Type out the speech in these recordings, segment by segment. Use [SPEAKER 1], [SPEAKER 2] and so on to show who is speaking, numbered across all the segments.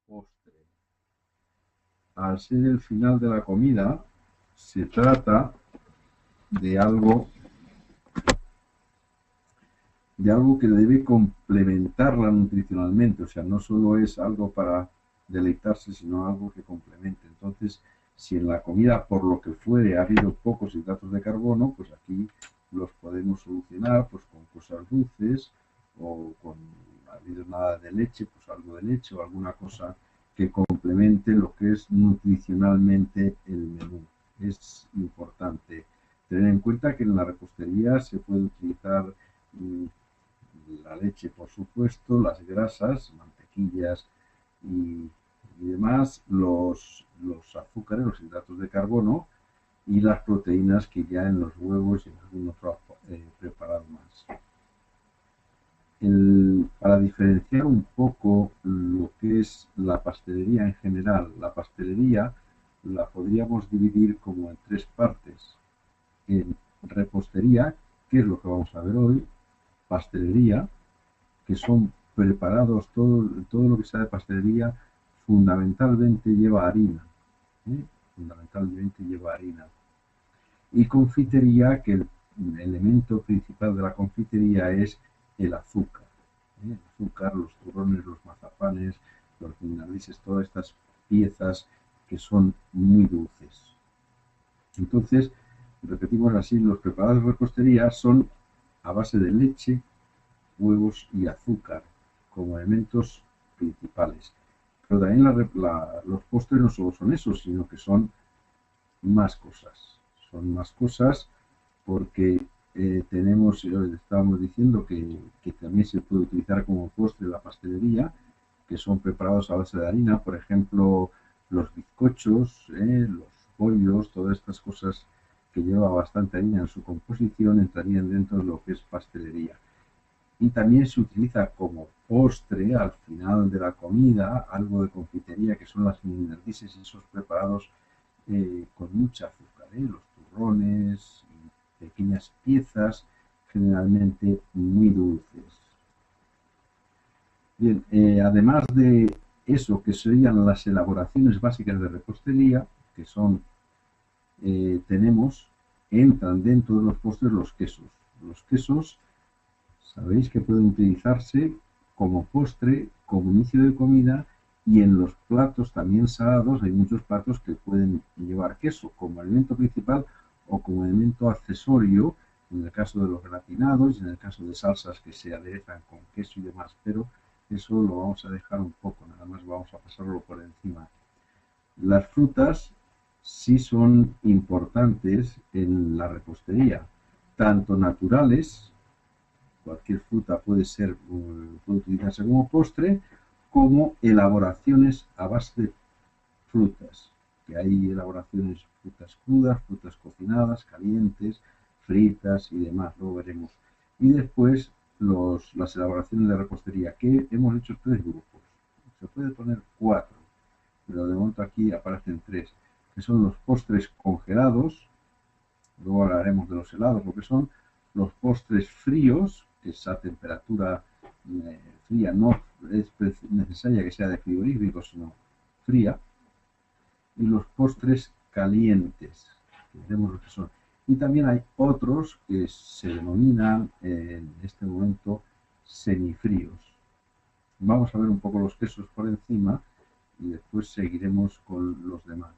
[SPEAKER 1] postre. Al ser el final de la comida, se trata de algo, que debe complementarla nutricionalmente, o sea, no solo es algo para deleitarse, sino algo que complemente. Entonces, si en la comida, por lo que fuere, ha habido pocos hidratos de carbono, pues aquí los podemos solucionar pues con cosas dulces o con, ha habido nada de leche, pues algo de leche o alguna cosa que complemente lo que es nutricionalmente el menú. Es importante tener en cuenta que en la repostería se puede utilizar la leche, por supuesto, las grasas, mantequillas y, y demás, los azúcares, los hidratos de carbono y las proteínas que ya en los huevos y en algún otro preparado más. Para diferenciar un poco lo que es la pastelería en general, la pastelería la podríamos dividir como en tres partes. En repostería, que es lo que vamos a ver hoy, pastelería, que son preparados, todo lo que sea de pastelería fundamentalmente lleva harina, ¿eh? Fundamentalmente lleva harina. Y confitería, que el elemento principal de la confitería es el azúcar. El azúcar, los turrones, los mazapanes, los guinardises, todas estas piezas que son muy dulces. Entonces, repetimos así, los preparados de repostería son a base de leche, huevos y azúcar como elementos principales. Pero también los postres no solo son esos, sino que son más cosas. Son más cosas porque tenemos, estábamos diciendo que también se puede utilizar como postre la pastelería, que son preparados a base de harina, por ejemplo, los bizcochos, los bollos, todas estas cosas que lleva bastante harina en su composición entrarían dentro de lo que es pastelería. Y también se utiliza como postre al final de la comida algo de confitería que son las mini-nardises y esos preparados con mucha azúcar, los turrones, pequeñas piezas generalmente muy dulces. Bien, además de eso que serían las elaboraciones básicas de repostería, que son, entran dentro de los postres los quesos. Los quesos sabéis que pueden utilizarse como postre, como inicio de comida y en los platos también salados hay muchos platos que pueden llevar queso como alimento principal o como elemento accesorio en el caso de los gratinados y en el caso de salsas que se aderezan con queso y demás, pero eso lo vamos a dejar un poco, nada más vamos a pasarlo por encima. Las frutas sí son importantes en la repostería, tanto naturales, cualquier fruta puede utilizarse como postre, como elaboraciones a base de frutas, que hay elaboraciones frutas crudas, frutas cocinadas, calientes, fritas y demás, luego veremos. Y después las elaboraciones de repostería, que hemos hecho tres grupos. Se puede poner cuatro, pero de momento aquí aparecen tres, que son los postres congelados, luego hablaremos de los helados, lo que son los postres fríos, que es a temperatura fría, no es necesaria que sea de frigorífico, sino fría, y los postres calientes, que veremos lo que son. Y también hay otros que se denominan en este momento semifríos. Vamos a ver un poco los quesos por encima y después seguiremos con los demás.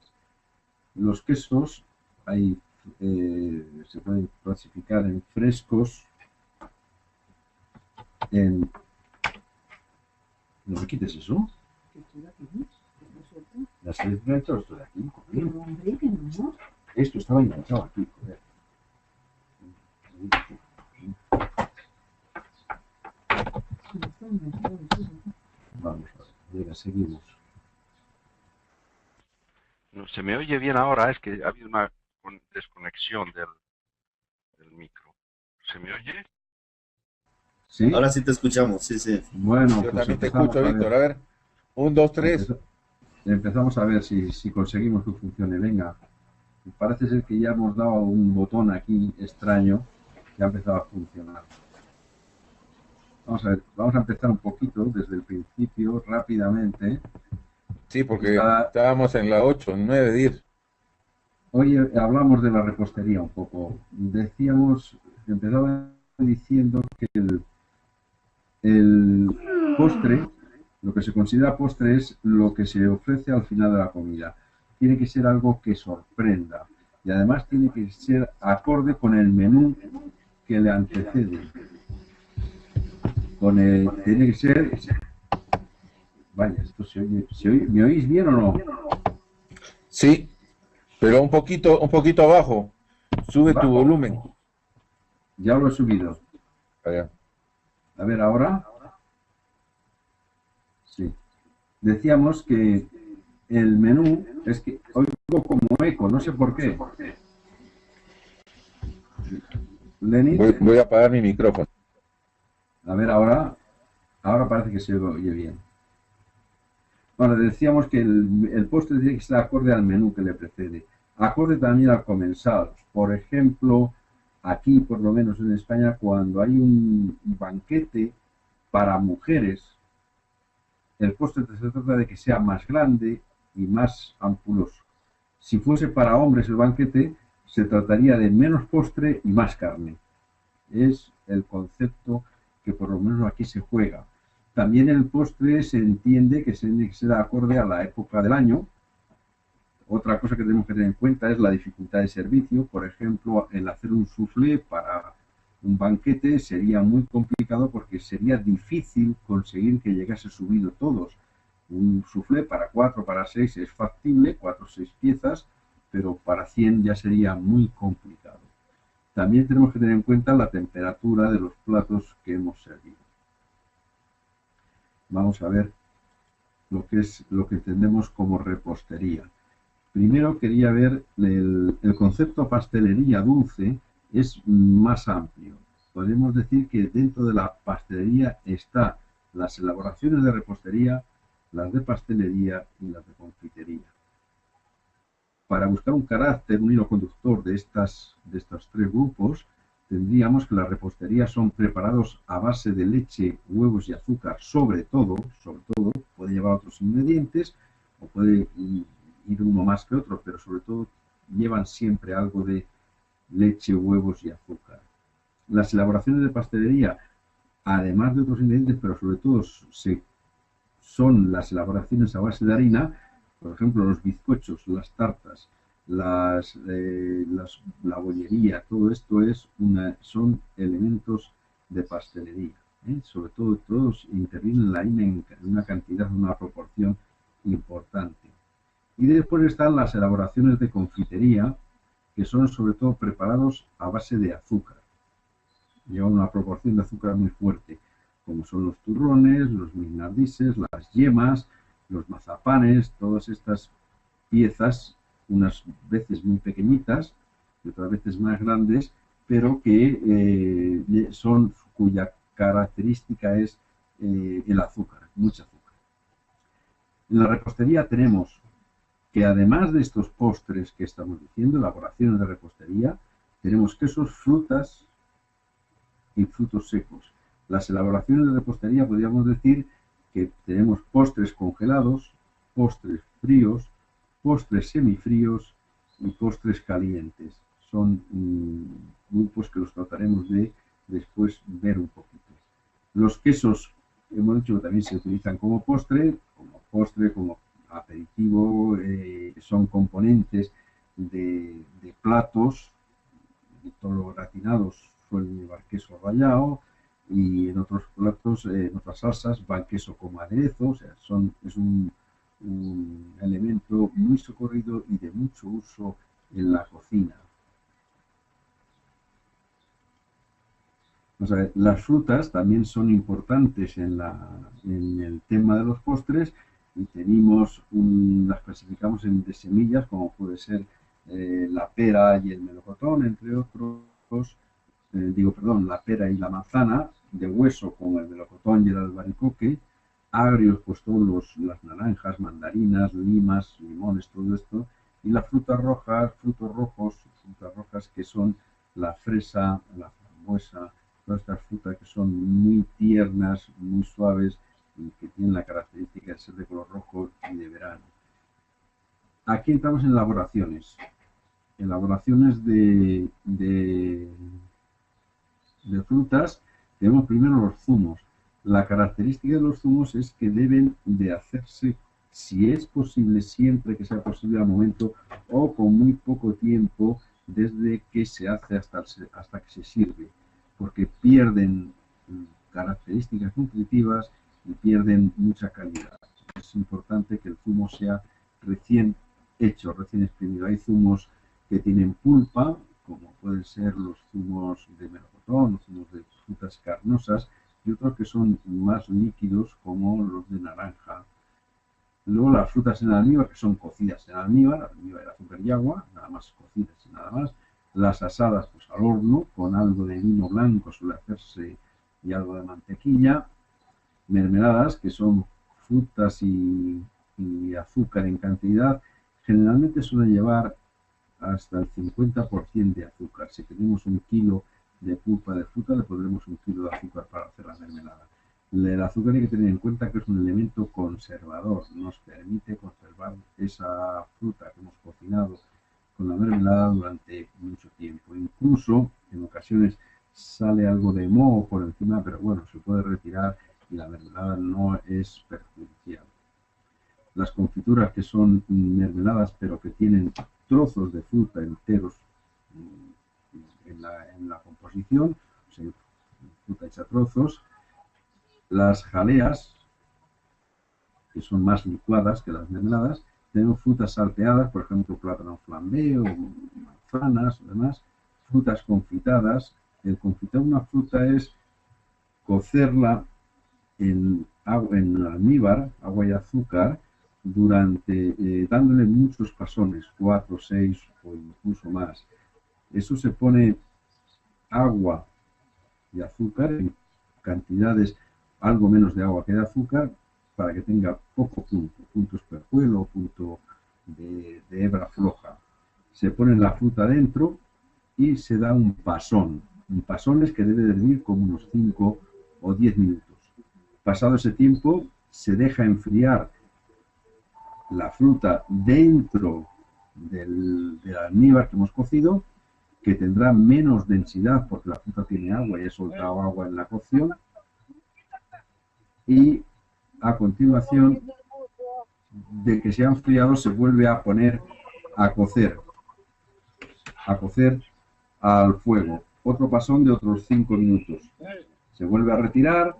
[SPEAKER 1] Los quesos se pueden clasificar en frescos, en... ¿No me quites eso? Las enganchado esto de aquí, joder.
[SPEAKER 2] Hombre, que no.
[SPEAKER 1] Esto estaba enganchado aquí, joder. Vamos a ver, venga, seguimos.
[SPEAKER 3] No, se me oye bien ahora, es que ha habido una desconexión del micro. ¿Se me oye?
[SPEAKER 1] ¿Sí?
[SPEAKER 4] Ahora sí te escuchamos, sí, sí.
[SPEAKER 1] Bueno,
[SPEAKER 5] Yo
[SPEAKER 1] pues
[SPEAKER 5] también te
[SPEAKER 1] empezamos
[SPEAKER 5] escucho,
[SPEAKER 1] a
[SPEAKER 5] Víctor.
[SPEAKER 1] ver.
[SPEAKER 5] A ver, un, dos, tres.
[SPEAKER 1] Empezamos a ver si conseguimos que funcione. Venga, parece ser que ya hemos dado un botón aquí extraño que ha empezado a funcionar. Vamos a ver, vamos a empezar un poquito desde el principio, rápidamente.
[SPEAKER 5] Sí, porque
[SPEAKER 1] Está,
[SPEAKER 5] estábamos en la 8, 9, 10.
[SPEAKER 1] Hoy hablamos de la repostería un poco. Decíamos, empezaba diciendo que el postre, lo que se considera postre es lo que se ofrece al final de la comida. Tiene que ser algo que sorprenda y además tiene que ser acorde con el menú que le antecede. Tiene que ser, vaya, esto ¿me oís bien o no?
[SPEAKER 5] Sí, pero un poquito abajo. Sube tu
[SPEAKER 1] Bajo,
[SPEAKER 5] volumen.
[SPEAKER 1] ya lo he subido.
[SPEAKER 5] Allá.
[SPEAKER 1] A ver, ahora, sí. Decíamos que el menú es que oigo como eco, no sé por qué. Lenin,
[SPEAKER 5] Voy a apagar mi micrófono.
[SPEAKER 1] a ver, ahora parece que se oye bien. Bueno, decíamos que el postre tiene que ser acorde al menú que le precede, acorde también al comensal. Por ejemplo, aquí, por lo menos en España, cuando hay un banquete para mujeres, el postre se trata de que sea más grande y más ampuloso. Si fuese para hombres el banquete, se trataría de menos postre y más carne. Es el concepto que por lo menos aquí se juega. También el postre se entiende que se tiene que ser acorde a la época del año. Otra cosa que tenemos que tener en cuenta es la dificultad de servicio. Por ejemplo, el hacer un soufflé para un banquete sería muy complicado porque sería difícil conseguir que llegase subido todos. Un soufflé para 4, para 6 es factible, 4 o 6 piezas, pero para 100 ya sería muy complicado. También tenemos que tener en cuenta la temperatura de los platos que hemos servido. Vamos a ver lo que entendemos como repostería. Primero quería ver el concepto pastelería dulce es más amplio. Podemos decir que dentro de la pastelería está las elaboraciones de repostería, las de pastelería y las de confitería. Para buscar un carácter, un hilo conductor de estos tres grupos, tendríamos que las reposterías son preparados a base de leche, huevos y azúcar, sobre todo, puede llevar otros ingredientes o puede ir uno más que otro, pero sobre todo llevan siempre algo de leche, huevos y azúcar. Las elaboraciones de pastelería, además de otros ingredientes, pero sobre todo son las elaboraciones a base de harina, por ejemplo, los bizcochos, las tartas, la bollería, todo esto son elementos de pastelería. Sobre todo, todos intervienen la harina en una cantidad, en una proporción importante. Y después están las elaboraciones de confitería, que son sobre todo preparados a base de azúcar. Llevan una proporción de azúcar muy fuerte, como son los turrones, los minardises, las yemas, los mazapanes, todas estas piezas, unas veces muy pequeñitas y otras veces más grandes, pero que cuya característica es el azúcar, mucho azúcar. En la repostería tenemos que además de estos postres que estamos diciendo, elaboraciones de repostería, tenemos quesos, frutas y frutos secos. Las elaboraciones de repostería podríamos decir que tenemos postres congelados, postres fríos, postres semifríos y postres calientes. Son grupos que los trataremos de después ver un poquito. Los quesos, hemos dicho que también se utilizan como como aperitivo, son componentes de platos, de todos los gratinados suelen llevar queso rallado y en otros platos, en otras salsas, van queso como aderezo, o sea, es un elemento muy socorrido y de mucho uso en la cocina. O sea, las frutas también son importantes en el tema de los postres y las clasificamos de semillas, como puede ser la pera y el melocotón, entre otros. Perdón, la pera y la manzana, de hueso como el melocotón y el albaricoque, agrios, pues todos las naranjas, mandarinas, limas, limones, todo esto, y las frutas rojas, frutas rojas que son la fresa, la frambuesa, todas estas frutas que son muy tiernas, muy suaves y que tienen la característica de ser de color rojo y de verano. aquí entramos en elaboraciones. Elaboraciones de frutas. Tenemos primero los zumos. La característica de los zumos es que deben de hacerse, si es posible, siempre que sea posible al momento o con muy poco tiempo desde que se hace hasta que se sirve, porque pierden características nutritivas y pierden mucha calidad. Es importante que el zumo sea recién hecho, recién exprimido. Hay zumos que tienen pulpa, como pueden ser los zumos de melocotón, los zumos de frutas carnosas, y otros que son más líquidos, como los de naranja. Luego las frutas en almíbar, que son cocidas en almíbar de azúcar y agua, nada más cocidas y nada más. Las asadas, pues al horno, con algo de vino blanco suele hacerse y algo de mantequilla. Mermeladas, que son frutas y azúcar en cantidad, generalmente suelen llevar hasta el 50% de azúcar. Si tenemos un kilo de pulpa de fruta, le pondremos un kilo de azúcar para hacer la mermelada. El azúcar hay que tener en cuenta que es un elemento conservador, nos permite conservar esa fruta que hemos cocinado con la mermelada durante mucho tiempo. Incluso en ocasiones sale algo de moho por encima, pero bueno, se puede retirar y la mermelada no es perjudicial. Las confituras, que son mermeladas pero que tienen trozos de fruta enteros en la composición, o sea, fruta hecha trozos. Las jaleas, que son más licuadas que las mermeladas. Tenemos frutas salteadas, por ejemplo, plátano flambé o manzanas o demás. Frutas confitadas. El confitar una fruta es cocerla en almíbar, agua y azúcar, dándole muchos pasones, 4, 6 o incluso más. Eso se pone agua y azúcar en cantidades algo menos de agua que de azúcar, para que tenga poco punto espejuelo, punto de hebra floja. Se pone la fruta dentro y se da un pasón. Un pasón es que debe de hervir como unos 5 o 10 minutos. Pasado ese tiempo, se deja enfriar la fruta dentro del almíbar que hemos cocido, que tendrá menos densidad porque la fruta tiene agua y he soltado agua en la cocción. Y a continuación de que se ha enfriado, se vuelve a poner a cocer al fuego. Otro pasón de otros 5 minutos. Se vuelve a retirar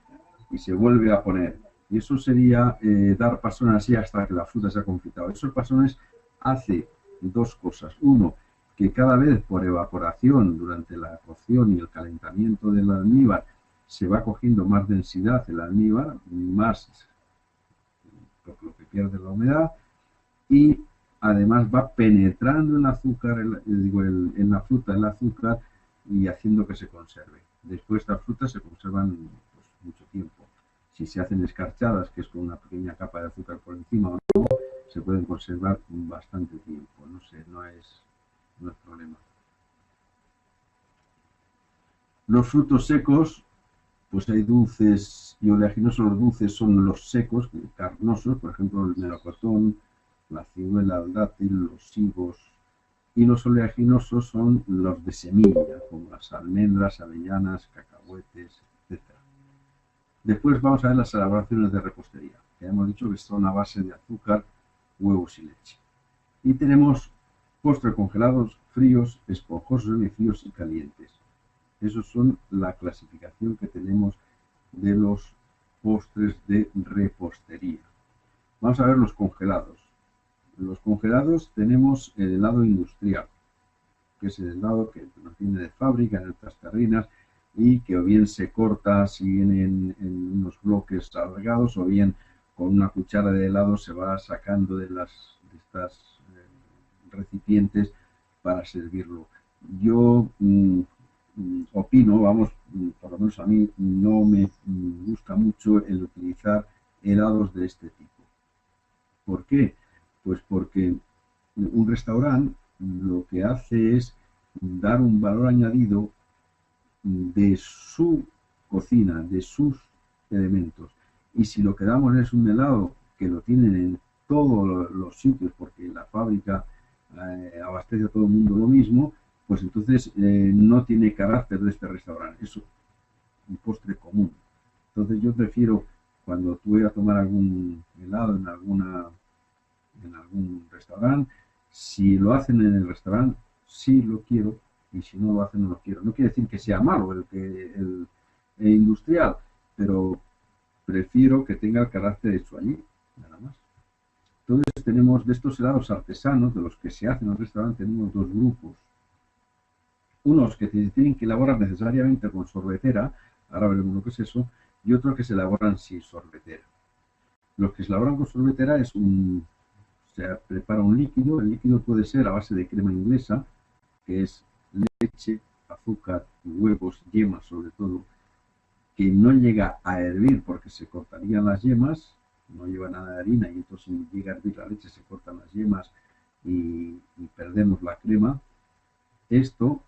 [SPEAKER 1] y se vuelve a poner. Y eso sería dar pasones así hasta que la fruta se ha confitado. Esos pasones hace dos cosas. Uno, que cada vez por evaporación durante la cocción y el calentamiento del almíbar se va cogiendo más densidad el almíbar, más lo que pierde la humedad, y además va penetrando en azúcar, en la fruta, el azúcar, y haciendo que se conserve. Después estas frutas se conservan pues, mucho tiempo. Si se hacen escarchadas, que es con una pequeña capa de azúcar por encima o no, se pueden conservar bastante tiempo. No sé, no es problema. Los frutos secos, pues hay dulces y oleaginosos. Los dulces son los secos, carnosos, por ejemplo el melocotón, la ciruela, el dátil, los higos. Y los oleaginosos son los de semilla, como las almendras, avellanas, cacahuetes, etc. Después vamos a ver las elaboraciones de repostería, que hemos dicho que son a base de azúcar, huevos y leche. Y tenemos postres congelados, fríos, esponjosos, semifríos y calientes. Esos son la clasificación que tenemos de los postres de repostería. Vamos a ver los congelados. En los congelados tenemos el helado industrial, que es el helado que nos viene de fábrica en estas terrinas y que o bien se corta así en unos bloques alargados, o bien con una cuchara de helado se va sacando de estas recipientes para servirlo. Yo opino, por lo menos a mí no me gusta mucho el utilizar helados de este tipo. ¿Por qué? Pues porque un restaurante lo que hace es dar un valor añadido de su cocina, de sus elementos. Y si lo que damos es un helado que lo tienen todos los sitios, porque la fábrica abastece a todo el mundo lo mismo, pues entonces no tiene carácter de este restaurante. Es un postre común. Entonces yo prefiero, cuando tú vayas a tomar algún helado en algún restaurante, si lo hacen en el restaurante, sí lo quiero, y si no lo hacen, no lo quiero. No quiere decir que sea malo el industrial, pero prefiero que tenga el carácter hecho allí, nada más. Entonces tenemos de estos helados artesanos, de los que se hacen en el restaurante, tenemos dos grupos. Unos que se tienen que elaborar necesariamente con sorbetera, ahora veremos lo que es eso, y otros que se elaboran sin sorbetera. Los que se elaboran con sorbetera se prepara un líquido, el líquido puede ser a base de crema inglesa, que es leche, azúcar, huevos, yemas sobre todo, que no llega a hervir porque se cortarían las yemas, no lleva nada de harina y entonces si llega a hervir la leche se cortan las yemas y perdemos la crema. Esto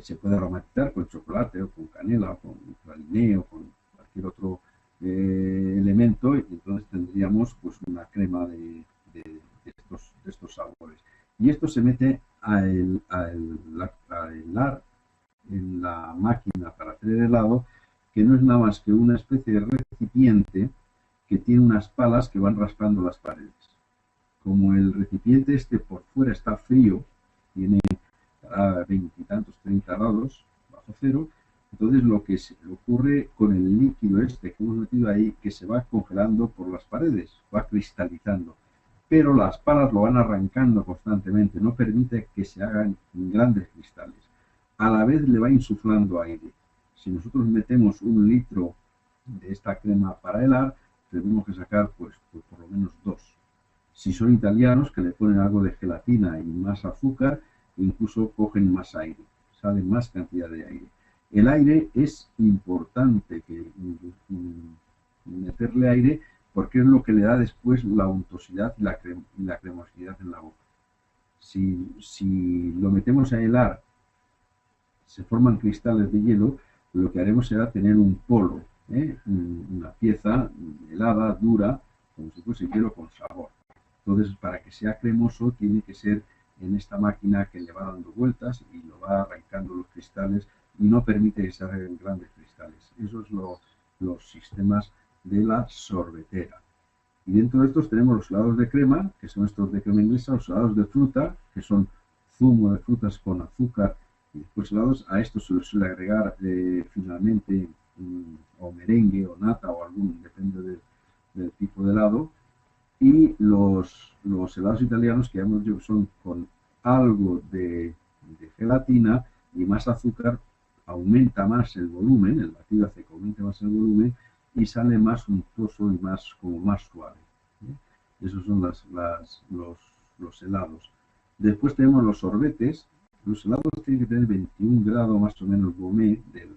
[SPEAKER 1] se puede aromatizar con chocolate o con canela o con praliné o con cualquier otro elemento, y entonces tendríamos pues una crema de estos sabores. Y esto se mete a helar en la máquina para hacer el helado, que no es nada más que una especie de recipiente que tiene unas palas que van raspando las paredes. Como el recipiente este por fuera está frío, tiene a 20 y tantos, 30 grados bajo cero, entonces lo que se ocurre con el líquido este que hemos metido ahí, que se va congelando por las paredes, va cristalizando, pero las palas lo van arrancando constantemente, no permite que se hagan grandes cristales. A la vez le va insuflando aire. Si nosotros metemos 1 litro de esta crema para helar, tenemos que sacar pues por lo menos 2. Si son italianos, que le ponen algo de gelatina y más azúcar, incluso cogen más aire, sale más cantidad de aire. El aire es importante que meterle aire, porque es lo que le da después la untuosidad y la cremosidad en la boca. Si lo metemos a helar, se forman cristales de hielo, lo que haremos será tener un polo, una pieza helada, dura, como si fuese hielo con sabor. Entonces, para que sea cremoso, tiene que ser en esta máquina que le va dando vueltas y lo va arrancando los cristales y no permite que se hagan grandes cristales. Esos son los sistemas de la sorbetera. Y dentro de estos tenemos los helados de crema, que son estos de crema inglesa, los helados de fruta, que son zumo de frutas con azúcar, y después helados. A esto se les suele agregar finalmente o merengue o nata o algún, depende del tipo de helado. Y los helados italianos que hemos dicho son con algo de gelatina y más azúcar, aumenta más el volumen, el batido hace que aumente más el volumen y sale más untuoso y como más suave. Esos son los helados. Después tenemos los sorbetes. Los helados tienen que tener 21 grados más o menos Beaumet del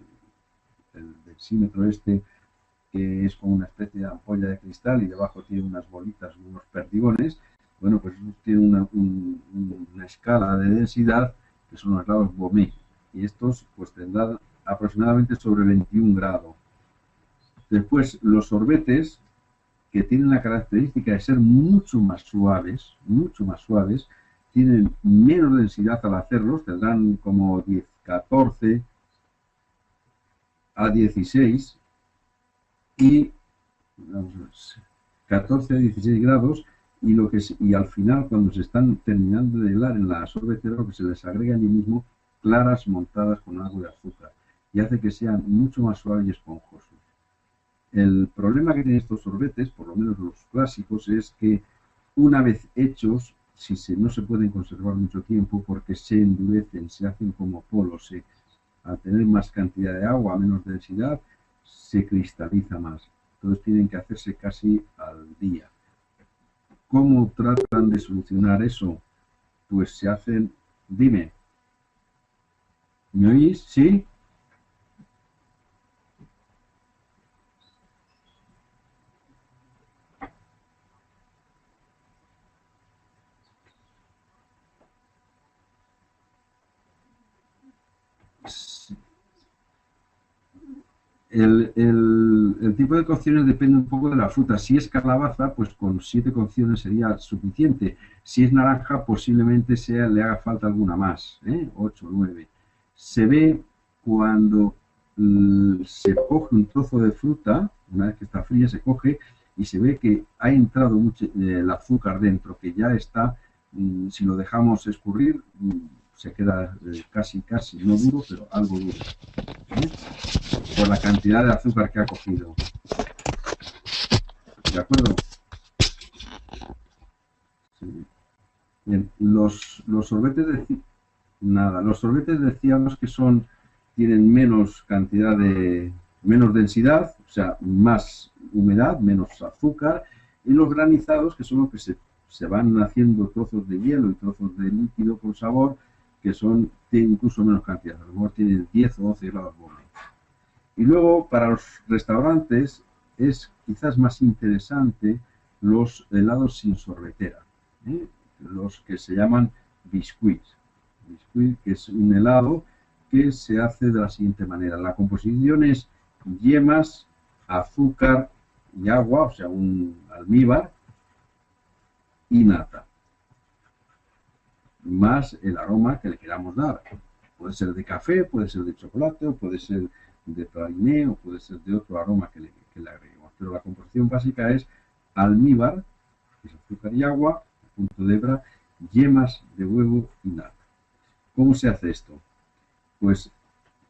[SPEAKER 1] decímetro este, que es como una especie de ampolla de cristal y debajo tiene unas bolitas, unos perdigones. Bueno, pues tiene una escala de densidad que son los helados Beaumet. Y estos pues tendrán aproximadamente sobre 21 grados. Después los sorbetes, que tienen la característica de ser mucho más suaves, tienen menos densidad al hacerlos, tendrán como 14 a 16 y 14 a 16 grados, y al final, cuando se están terminando de helar en la sorbetera, lo que se les agrega allí mismo claras montadas con agua y azúcar, y hace que sean mucho más suaves y esponjosos. El problema que tienen estos sorbetes, por lo menos los clásicos, es que una vez hechos, no se pueden conservar mucho tiempo porque se endurecen, se hacen como polos. Al tener más cantidad de agua, menos densidad, se cristaliza más. Entonces tienen que hacerse casi al día. ¿Cómo tratan de solucionar eso? Pues se hacen... Dime, ¿me oís? ¿Sí? el tipo de cocciones depende un poco de la fruta. Si es calabaza, pues con 7 cocciones sería suficiente. Si es naranja, posiblemente le haga falta alguna más, 8 o 9. Se ve cuando se coge un trozo de fruta, una vez que está fría, se coge y se ve que ha entrado mucho, el azúcar dentro, que ya está, si lo dejamos escurrir, se queda casi, no duro, pero algo duro, por la cantidad de azúcar que ha cogido. ¿De acuerdo? Sí. Bien, los sorbetes los sorbetes decíamos que tienen menos cantidad menos densidad, o sea, más humedad, menos azúcar, y los granizados, que son los que se van haciendo trozos de hielo y trozos de líquido con sabor, que tienen incluso menos cantidad, a lo mejor tienen 10 o 12 grados Bómez. Y luego, para los restaurantes, es quizás más interesante los helados sin sorbetera, los que se llaman biscuits. Biscuit, que es un helado que se hace de la siguiente manera. La composición es yemas, azúcar y agua, o sea, un almíbar y nata, más el aroma que le queramos dar. Puede ser de café, puede ser de chocolate, o puede ser de praliné, o puede ser de otro aroma que le agreguemos. Pero la composición básica es almíbar, que es azúcar y agua, punto de hebra, yemas de huevo y nata. ¿Cómo se hace esto? Pues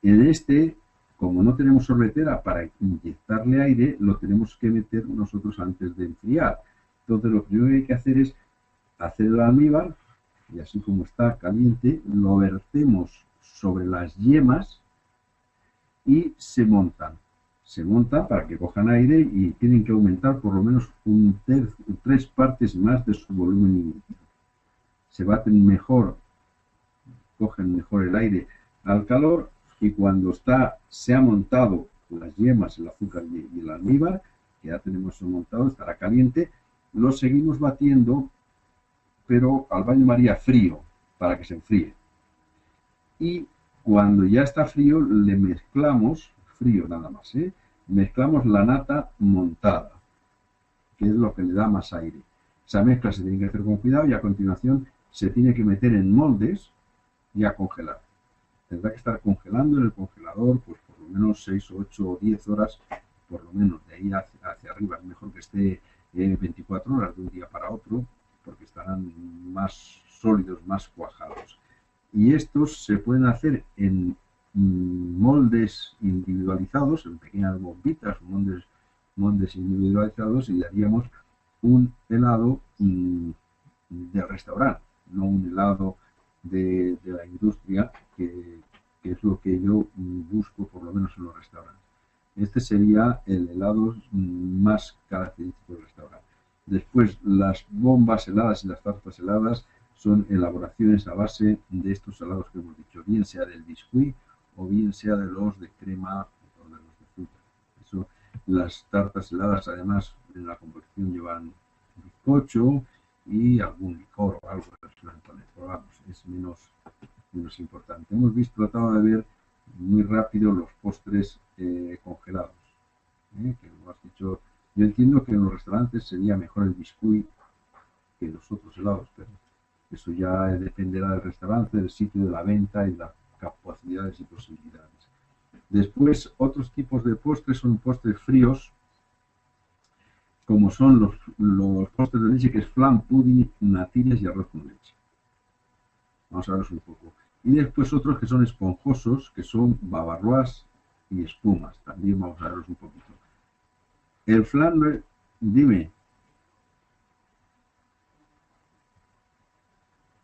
[SPEAKER 1] en como no tenemos sorbetera para inyectarle aire, lo tenemos que meter nosotros antes de enfriar. Entonces lo primero que hay que hacer es hacer el almíbar, y así como está caliente, lo vertemos sobre las yemas y se montan. Se montan para que cojan aire y tienen que aumentar por lo menos 3 partes más de su volumen inicial. Se baten mejor, cogen mejor el aire al calor, y cuando se ha montado las yemas, el azúcar y el almíbar, que ya tenemos montado, estará caliente, lo seguimos batiendo, pero al baño María frío, para que se enfríe. Y cuando ya está frío, le mezclamos, frío nada más, mezclamos la nata montada, que es lo que le da más aire. Esa mezcla se tiene que hacer con cuidado y a continuación se tiene que meter en moldes y a congelar. Tendrá que estar congelando en el congelador, pues por lo menos 6, 8 o 10 horas, por lo menos de ahí hacia arriba. Es mejor que esté 24 horas de un día para otro, porque estarán más sólidos, más cuajados. Y estos se pueden hacer en moldes individualizados, en pequeñas bombitas, moldes individualizados, y daríamos un helado de restaurante, no un helado de la industria, que es lo que yo busco por lo menos en los restaurantes. Este sería el helado más característico del restaurante. Después, las bombas heladas y las tartas heladas son elaboraciones a base de estos helados que hemos dicho, bien sea del biscuit o bien sea de los de crema o de los de fruta. Las tartas heladas, además, en la composición llevan bizcocho y algún licor o algo relacionado, pero vamos, es menos importante. Hemos tratado de ver muy rápido los postres congelados, que lo has dicho. Yo entiendo que en los restaurantes sería mejor el biscuit que los otros helados, pero eso ya dependerá del restaurante, del sitio de la venta y las capacidades y posibilidades. Después, otros tipos de postres son postres fríos, como son los postres de leche, que es flan, pudding, natillas y arroz con leche. Vamos a verlos un poco. Y después otros que son esponjosos, que son bavarroas y espumas. También vamos a verlos un poquito. El flan, dime.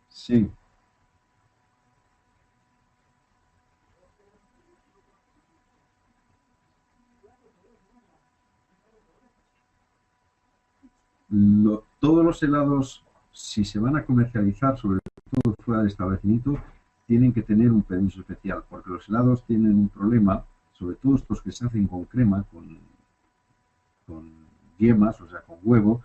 [SPEAKER 1] Sí. Todos los helados, si se van a comercializar, sobre todo fuera del establecimiento, tienen que tener un permiso especial, porque los helados tienen un problema, sobre todo estos que se hacen con crema, con yemas, o sea, con huevo,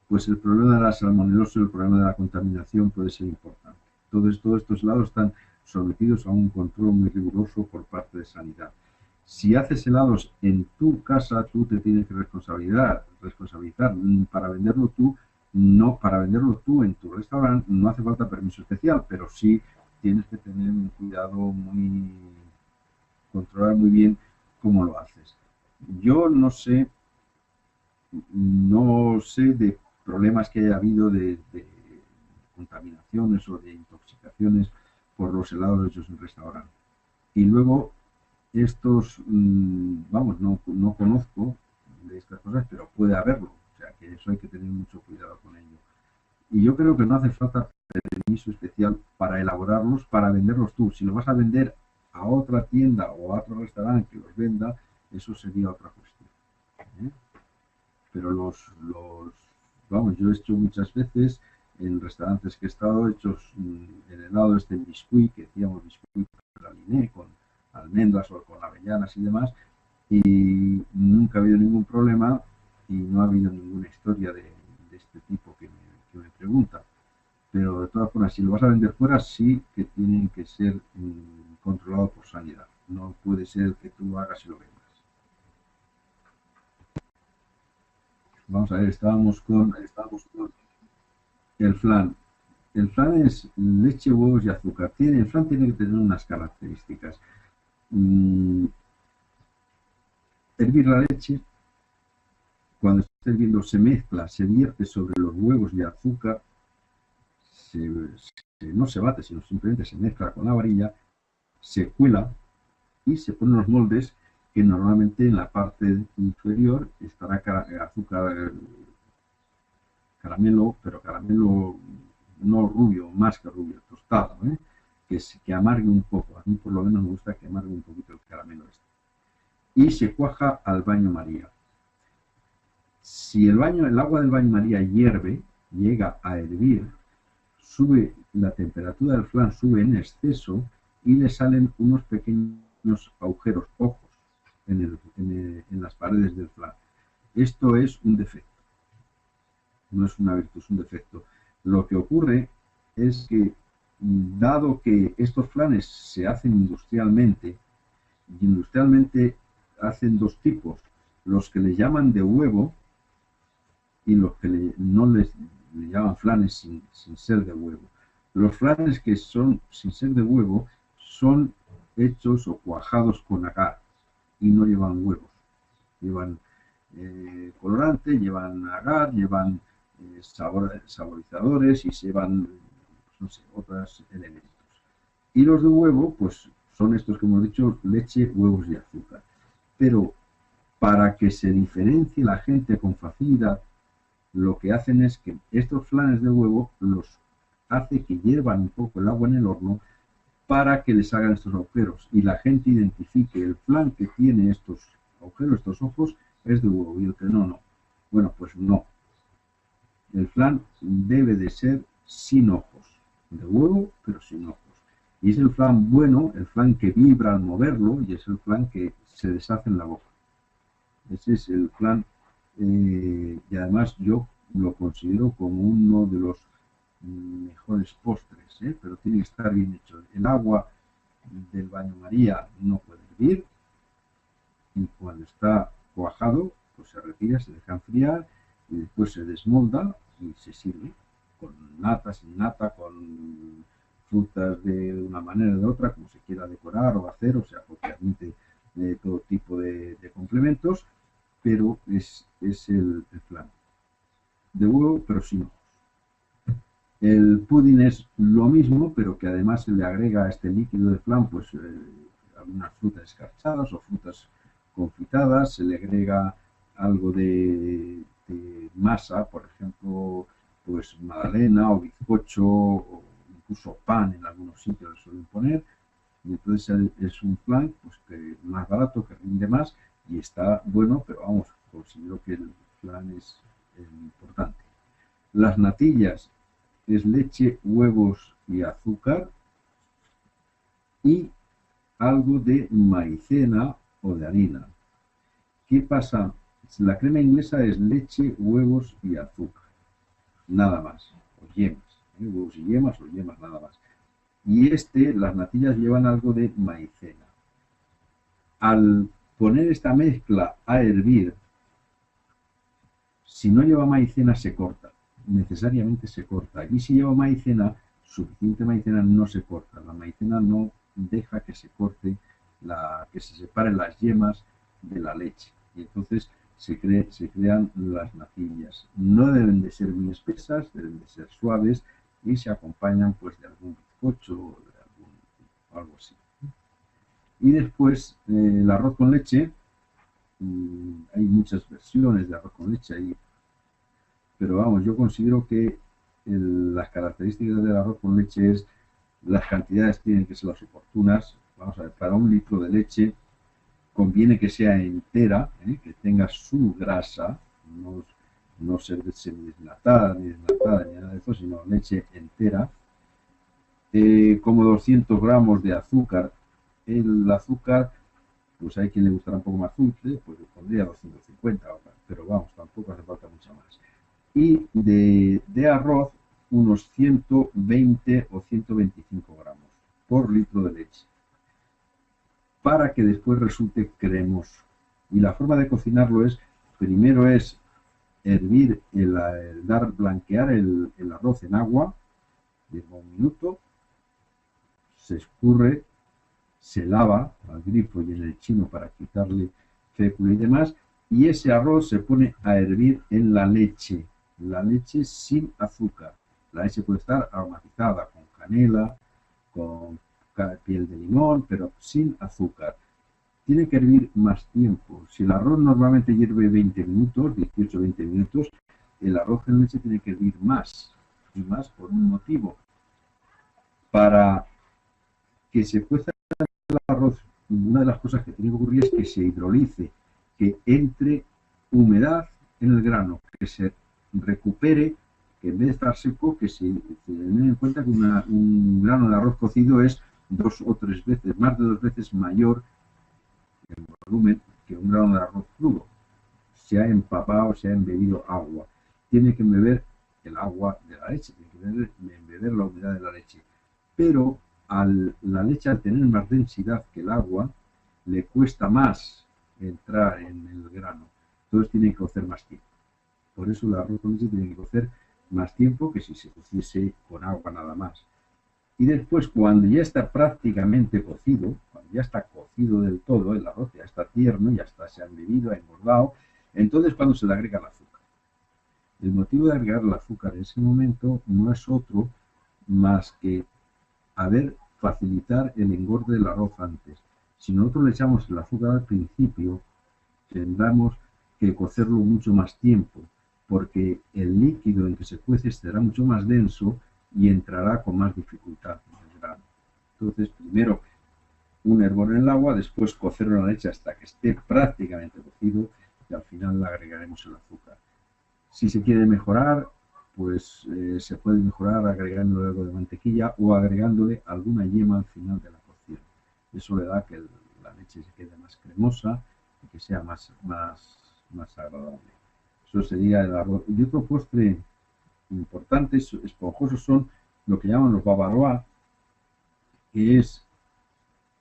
[SPEAKER 1] pues el problema de la salmonelosis, el problema de la contaminación puede ser importante. Entonces, todos estos helados están sometidos a un control muy riguroso por parte de sanidad. Si haces helados en tu casa, tú te tienes que responsabilizar para venderlo tú, no para venderlo tú en tu restaurante, no hace falta permiso especial, pero sí tienes que tener un cuidado muy, controlar muy bien cómo lo haces. Yo no sé de problemas que haya habido de contaminaciones o de intoxicaciones por los helados hechos en restaurante. Y luego estos, vamos, no conozco de estas cosas, pero puede haberlo. O sea, que eso hay que tener mucho cuidado con ello. Y yo creo que no hace falta permiso especial para elaborarlos, para venderlos tú. Si lo vas a vender a otra tienda o a otro restaurante que los venda, eso sería otra cuestión. ¿Eh? Pero vamos, yo he hecho muchas veces en restaurantes que he estado, hechos el helado este biscuit, que decíamos biscuit praliné con almendras o con avellanas y demás, y nunca ha habido ningún problema y no ha habido ninguna historia de este tipo que me pregunta. Pero de todas formas, si lo vas a vender fuera, sí que tienen que ser controlados por sanidad. No puede ser que tú hagas y lo vendas. Vamos a ver, estábamos con el flan. El flan es leche, huevos y azúcar. El flan tiene que tener unas características. Hervir la leche, cuando está hirviendo se mezcla, se vierte sobre los huevos y azúcar, no se bate, sino simplemente se mezcla con la varilla, se cuela y se ponen los moldes que normalmente en la parte inferior estará azúcar, caramelo, pero caramelo no rubio, más que rubio, tostado, que amargue un poco. A mí por lo menos me gusta que amargue un poquito el caramelo este. Y se cuaja al baño María. Si el agua del baño María hierve, llega a hervir, sube la temperatura del flan, sube en exceso y le salen unos pequeños agujeros, ojos, en las paredes del flan. Esto es un defecto. No es una virtud, es un defecto. Lo que ocurre es que, dado que estos flanes se hacen industrialmente, y industrialmente hacen dos tipos, los que le llaman de huevo y los que no le llaman flanes sin ser de huevo. Los flanes que son sin ser de huevo son hechos o cuajados con agar y no llevan huevos. Llevan colorante, llevan agar, llevan saborizadores y llevan, pues no sé, otros elementos. Y los de huevo, pues son estos que hemos dicho, leche, huevos y azúcar. Pero para que se diferencie la gente con facilidad, lo que hacen es que estos flanes de huevo los hace que hiervan un poco el agua en el horno para que les hagan estos agujeros y la gente identifique el flan que tiene estos agujeros, estos ojos, es de huevo y el que no. Bueno, pues no. El flan debe de ser sin ojos, de huevo, pero sin ojos. Y es el flan bueno, el flan que vibra al moverlo y es el flan que se deshace en la boca. Ese es el flan, y además yo lo considero como uno de los mejores postres, pero tiene que estar bien hecho. El agua del baño María no puede hervir y cuando está cuajado, pues se retira, se deja enfriar y después se desmolda y se sirve con nata, sin nata, con frutas de una manera o de otra, como se quiera decorar o hacer, o sea, porque admite todo tipo de complementos, pero es el flan de huevo, pero sin ojos. El pudding es lo mismo, pero que además se le agrega a este líquido de flan, pues algunas frutas escarchadas o frutas confitadas, se le agrega algo de masa, por ejemplo, pues magdalena o bizcocho o incluso pan en algunos sitios le suelen poner, y entonces es un flan pues que más barato, que rinde más y está bueno, pero vamos, considero que el flan es importante. Las natillas es leche, huevos y azúcar y algo de maicena o de harina. ¿Qué pasa? La crema inglesa es leche, huevos y azúcar, nada más, o yemas, huevos y yemas o yemas nada más. Y las natillas llevan algo de maicena. Al poner esta mezcla a hervir, si no lleva maicena se corta, necesariamente se corta. Y si lleva maicena, suficiente maicena, no se corta. La maicena no deja que se corte, que se separen las yemas de la leche. Y entonces se crean las nacillas. No deben de ser muy espesas, deben de ser suaves y se acompañan pues de algún bizcocho o de algo así. Y después el arroz con leche, hay muchas versiones de arroz con leche ahí, pero vamos, yo considero que las características del arroz con leche es las cantidades tienen que ser las oportunas. Vamos a ver, para un litro de leche conviene que sea entera, que tenga su grasa, no ser semidesnatada ni desnatada ni nada de eso, sino leche entera, como 200 gramos de azúcar. El azúcar, pues hay quien le gustará un poco más dulce, pues le pondría 250, pero vamos, tampoco hace falta mucha más. Y de arroz, unos 120 o 125 gramos por litro de leche, para que después resulte cremoso. Y la forma de cocinarlo es, primero es hervir, blanquear el arroz en agua, lleva un minuto, se escurre, se lava al grifo y en el chino para quitarle fécula y demás, y ese arroz se pone a hervir en la leche sin azúcar. La leche puede estar aromatizada con canela, con piel de limón, pero sin azúcar. Tiene que hervir más tiempo. Si el arroz normalmente hierve 20 minutos, 18-20 minutos, el arroz en leche tiene que hervir más, y más por un motivo. Para que se cueza el arroz, una de las cosas que tiene que ocurrir es que se hidrolice, que entre humedad en el grano, que se recupere, que en vez de estar seco, que se den en cuenta que un grano de arroz cocido es 2 o 3 veces, más de 2 veces mayor en volumen que un grano de arroz crudo. Se ha empapado, se ha embebido agua. Tiene que beber el agua de la leche, tiene que beber la humedad de la leche. Pero la leche, al tener más densidad que el agua, le cuesta más entrar en el grano. Entonces tiene que cocer más tiempo. Por eso el arroz con leche tiene que cocer más tiempo que si se cociese con agua nada más. Y después, cuando ya está prácticamente cocido, cuando ya está cocido del todo, el arroz ya está tierno, ya está, se ha embebido, ha engordado, entonces cuando se le agrega el azúcar. El motivo de agregar el azúcar en ese momento no es otro más que facilitar el engorde del arroz antes. Si nosotros le echamos el azúcar al principio, tendremos que cocerlo mucho más tiempo, porque el líquido en que se cuece será mucho más denso y entrará con más dificultad en el grano. Entonces, primero un hervor en el agua, después cocerlo en la leche hasta que esté prácticamente cocido y al final le agregaremos el azúcar. Si se quiere mejorar, pues se puede mejorar agregándole algo de mantequilla o agregándole alguna yema al final de la cocción. Eso le da que la leche se quede más cremosa y que sea más agradable. Eso sería el arroz. Y otro postre importante, esponjosos, son lo que llaman los bavarois, que es,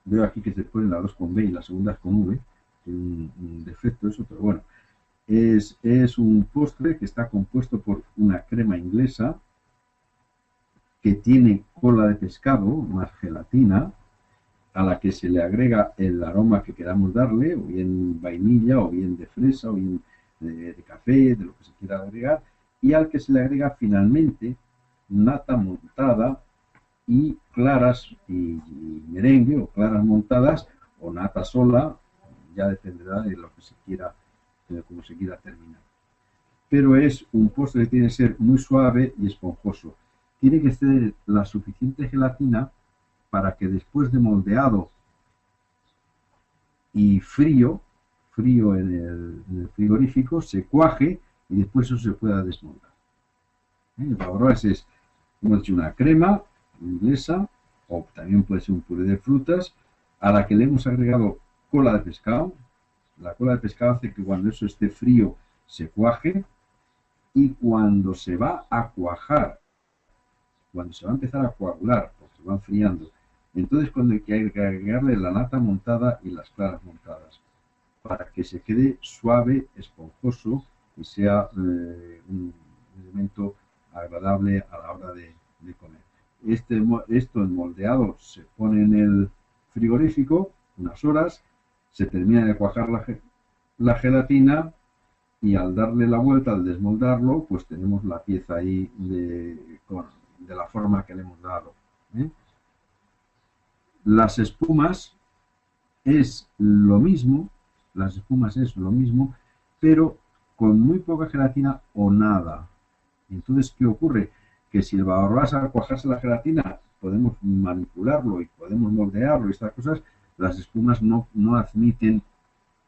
[SPEAKER 1] veo aquí que se ponen las dos con B y las segundas con V, un defecto eso, pero bueno, es un postre que está compuesto por una crema inglesa que tiene cola de pescado más gelatina, a la que se le agrega el aroma que queramos darle, o bien vainilla, o bien de fresa, o bien de café, de lo que se quiera agregar, y al que se le agrega finalmente nata montada y claras y merengue, o claras montadas, o nata sola, ya dependerá de lo que se quiera, de cómo se quiera terminar. Pero es un postre que tiene que ser muy suave y esponjoso. Tiene que tener la suficiente gelatina para que después de moldeado y frío en el frigorífico, se cuaje y después eso se pueda desmoldar. El bavarois es, hemos hecho una crema inglesa, o también puede ser un puré de frutas, a la que le hemos agregado cola de pescado. La cola de pescado hace que cuando eso esté frío se cuaje, y cuando se va a cuajar, cuando se va a empezar a coagular, porque va enfriando, entonces cuando hay que agregarle la nata montada y las claras montadas. para que se quede suave, esponjoso y sea un elemento agradable a la hora de comer. Esto en moldeado se pone en el frigorífico unas horas, se termina de cuajar la gelatina y al darle la vuelta, al desmoldarlo, pues tenemos la pieza ahí de la forma que le hemos dado. ¿Eh? Las espumas es lo mismo, las espumas es lo mismo, pero con muy poca gelatina o nada. Entonces, ¿qué ocurre? Que si el barbas al cuajarse la gelatina podemos manipularlo y podemos moldearlo y estas cosas, las espumas no admiten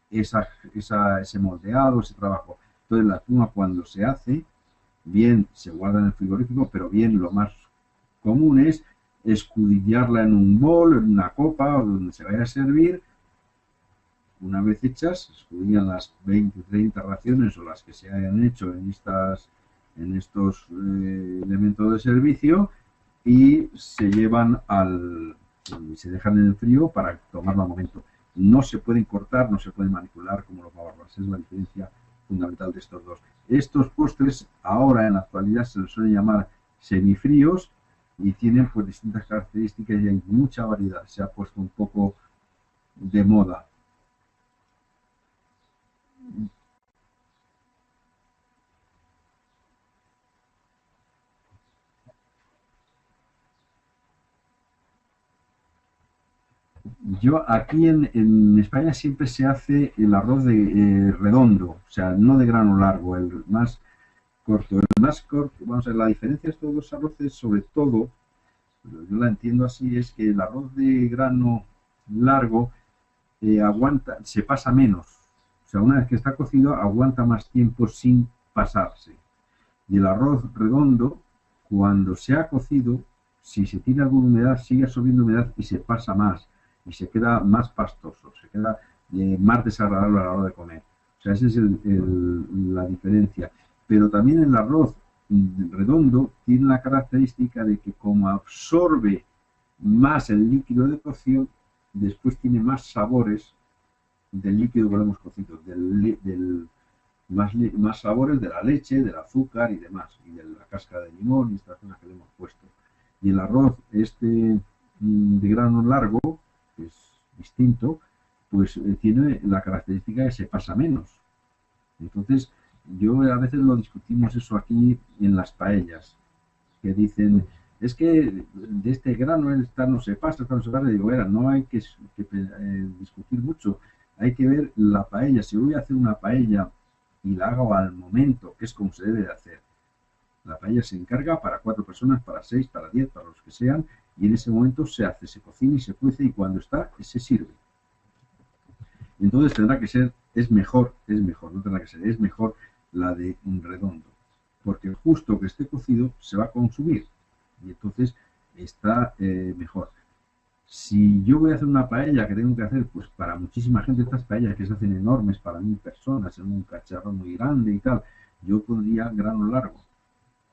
[SPEAKER 1] ese moldeado, ese trabajo. Entonces, la espuma cuando se hace, bien se guarda en el frigorífico, pero bien lo más común es escudillarla en un bol, en una copa o donde se vaya a servir. Una vez hechas, se escudillan las 20 o 30 raciones o las que se hayan hecho en estos elementos de servicio y se llevan se dejan en el frío para tomarlo al momento. No se pueden cortar, no se pueden manipular como los barbas. Es la diferencia fundamental de estos dos. Estos postres ahora en la actualidad se les suele llamar semifríos y tienen pues distintas características y hay mucha variedad. Se ha puesto un poco de moda. Yo aquí en España siempre se hace el arroz redondo, o sea, no de grano largo, el más corto. El más corto, vamos a ver, la diferencia de estos dos arroces, sobre todo, yo la entiendo así, es que el arroz de grano largo aguanta, se pasa menos. O sea, una vez que está cocido, aguanta más tiempo sin pasarse. Y el arroz redondo, cuando se ha cocido, si se tiene alguna humedad, sigue absorbiendo humedad y se pasa más. Y se queda más pastoso, se queda más desagradable a la hora de comer. O sea, esa es la diferencia. Pero también el arroz redondo tiene la característica de que como absorbe más el líquido de cocción, después tiene más sabores del líquido que lo hemos cocido, más sabores de la leche, del azúcar y demás, y de la cáscara de limón y estas cosas que le hemos puesto. Y el arroz de grano largo, que es distinto, pues tiene la característica de que se pasa menos. Entonces, yo a veces lo discutimos eso aquí en las paellas, que dicen, es que de este grano esta no se pasa, esta no se pasa. Y digo, no hay que discutir mucho, hay que ver la paella. Si voy a hacer una paella y la hago al momento, que es como se debe de hacer. La paella se encarga para 4 personas, para 6, para 10, para los que sean, y en ese momento se hace, se cocina y se cuece, y cuando está, se sirve. Entonces tendrá que ser, es mejor, no tendrá que ser, es mejor la de un redondo, porque justo que esté cocido se va a consumir, y entonces está mejor. Si yo voy a hacer una paella que tengo que hacer, pues para muchísima gente, estas paellas que se hacen enormes para 1000 personas, en un cacharro muy grande y tal, yo pondría grano largo.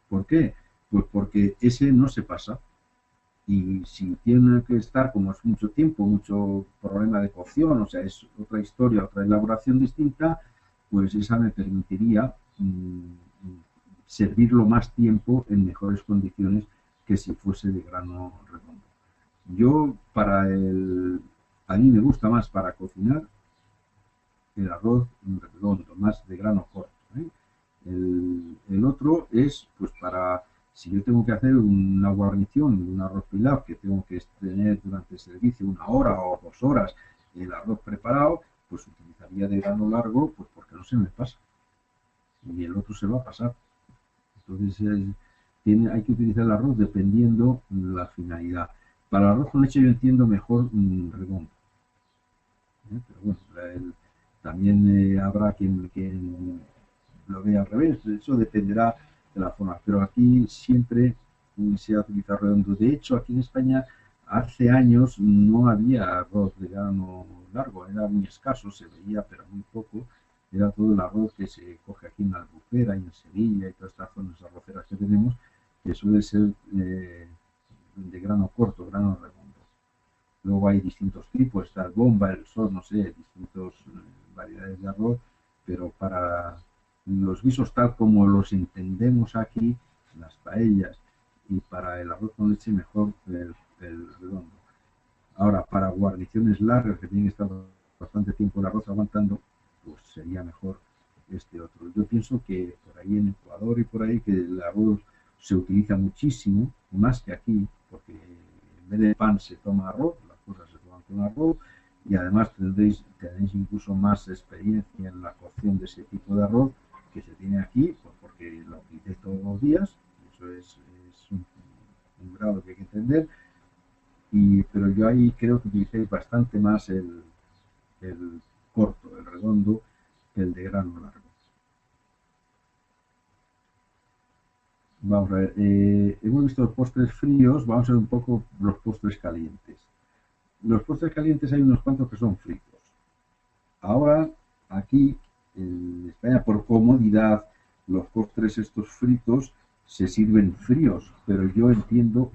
[SPEAKER 1] ¿Por qué? Pues porque ese no se pasa. Y si tiene que estar, como es mucho tiempo, mucho problema de cocción, o sea, es otra historia, otra elaboración distinta, pues esa me permitiría servirlo más tiempo en mejores condiciones que si fuese de grano redondo. Yo, a mí me gusta más para cocinar el arroz redondo, más de grano corto. El otro es, pues para, si yo tengo que hacer una guarnición, un arroz pilaf, que tengo que tener durante el servicio 1 hora o 2 horas el arroz preparado, pues utilizaría de grano largo, pues porque no se me pasa. Y el otro se va a pasar. Entonces hay que utilizar el arroz dependiendo la finalidad. Para el arroz con leche yo entiendo mejor redondo. Pero bueno, también habrá quien lo ve al revés, eso dependerá de la forma, pero aquí siempre se ha utilizado redondo. De hecho, aquí en España hace años no había arroz de grano largo, era muy escaso, se veía pero muy poco, era todo el arroz que se coge aquí en la Albufera y en Sevilla y todas estas zonas arroceras que tenemos, que suele ser de grano corto, grano redondo. Luego hay distintos tipos, está el bomba, el sol, no sé, distintos variedades de arroz, pero para los guisos tal como los entendemos aquí, las paellas, y para el arroz con leche mejor el redondo. Ahora, para guarniciones largas que tienen que estar bastante tiempo el arroz aguantando, pues sería mejor este otro. Yo pienso que por ahí en Ecuador y por ahí que el arroz se utiliza muchísimo, más que aquí, porque en vez de pan se toma arroz, las cosas se toman con arroz, y además tenéis incluso más experiencia en la cocción de ese tipo de arroz que se tiene aquí, pues porque lo utilicé todos los días, eso es un grado que hay que entender, pero yo ahí creo que utilicéis bastante más el corto, el redondo, que el de grano largo. Vamos a ver, hemos visto los postres fríos, vamos a ver un poco los postres calientes. Los postres calientes hay unos cuantos que son fritos. Ahora, aquí en España, por comodidad, los postres estos fritos se sirven fríos, pero yo entiendo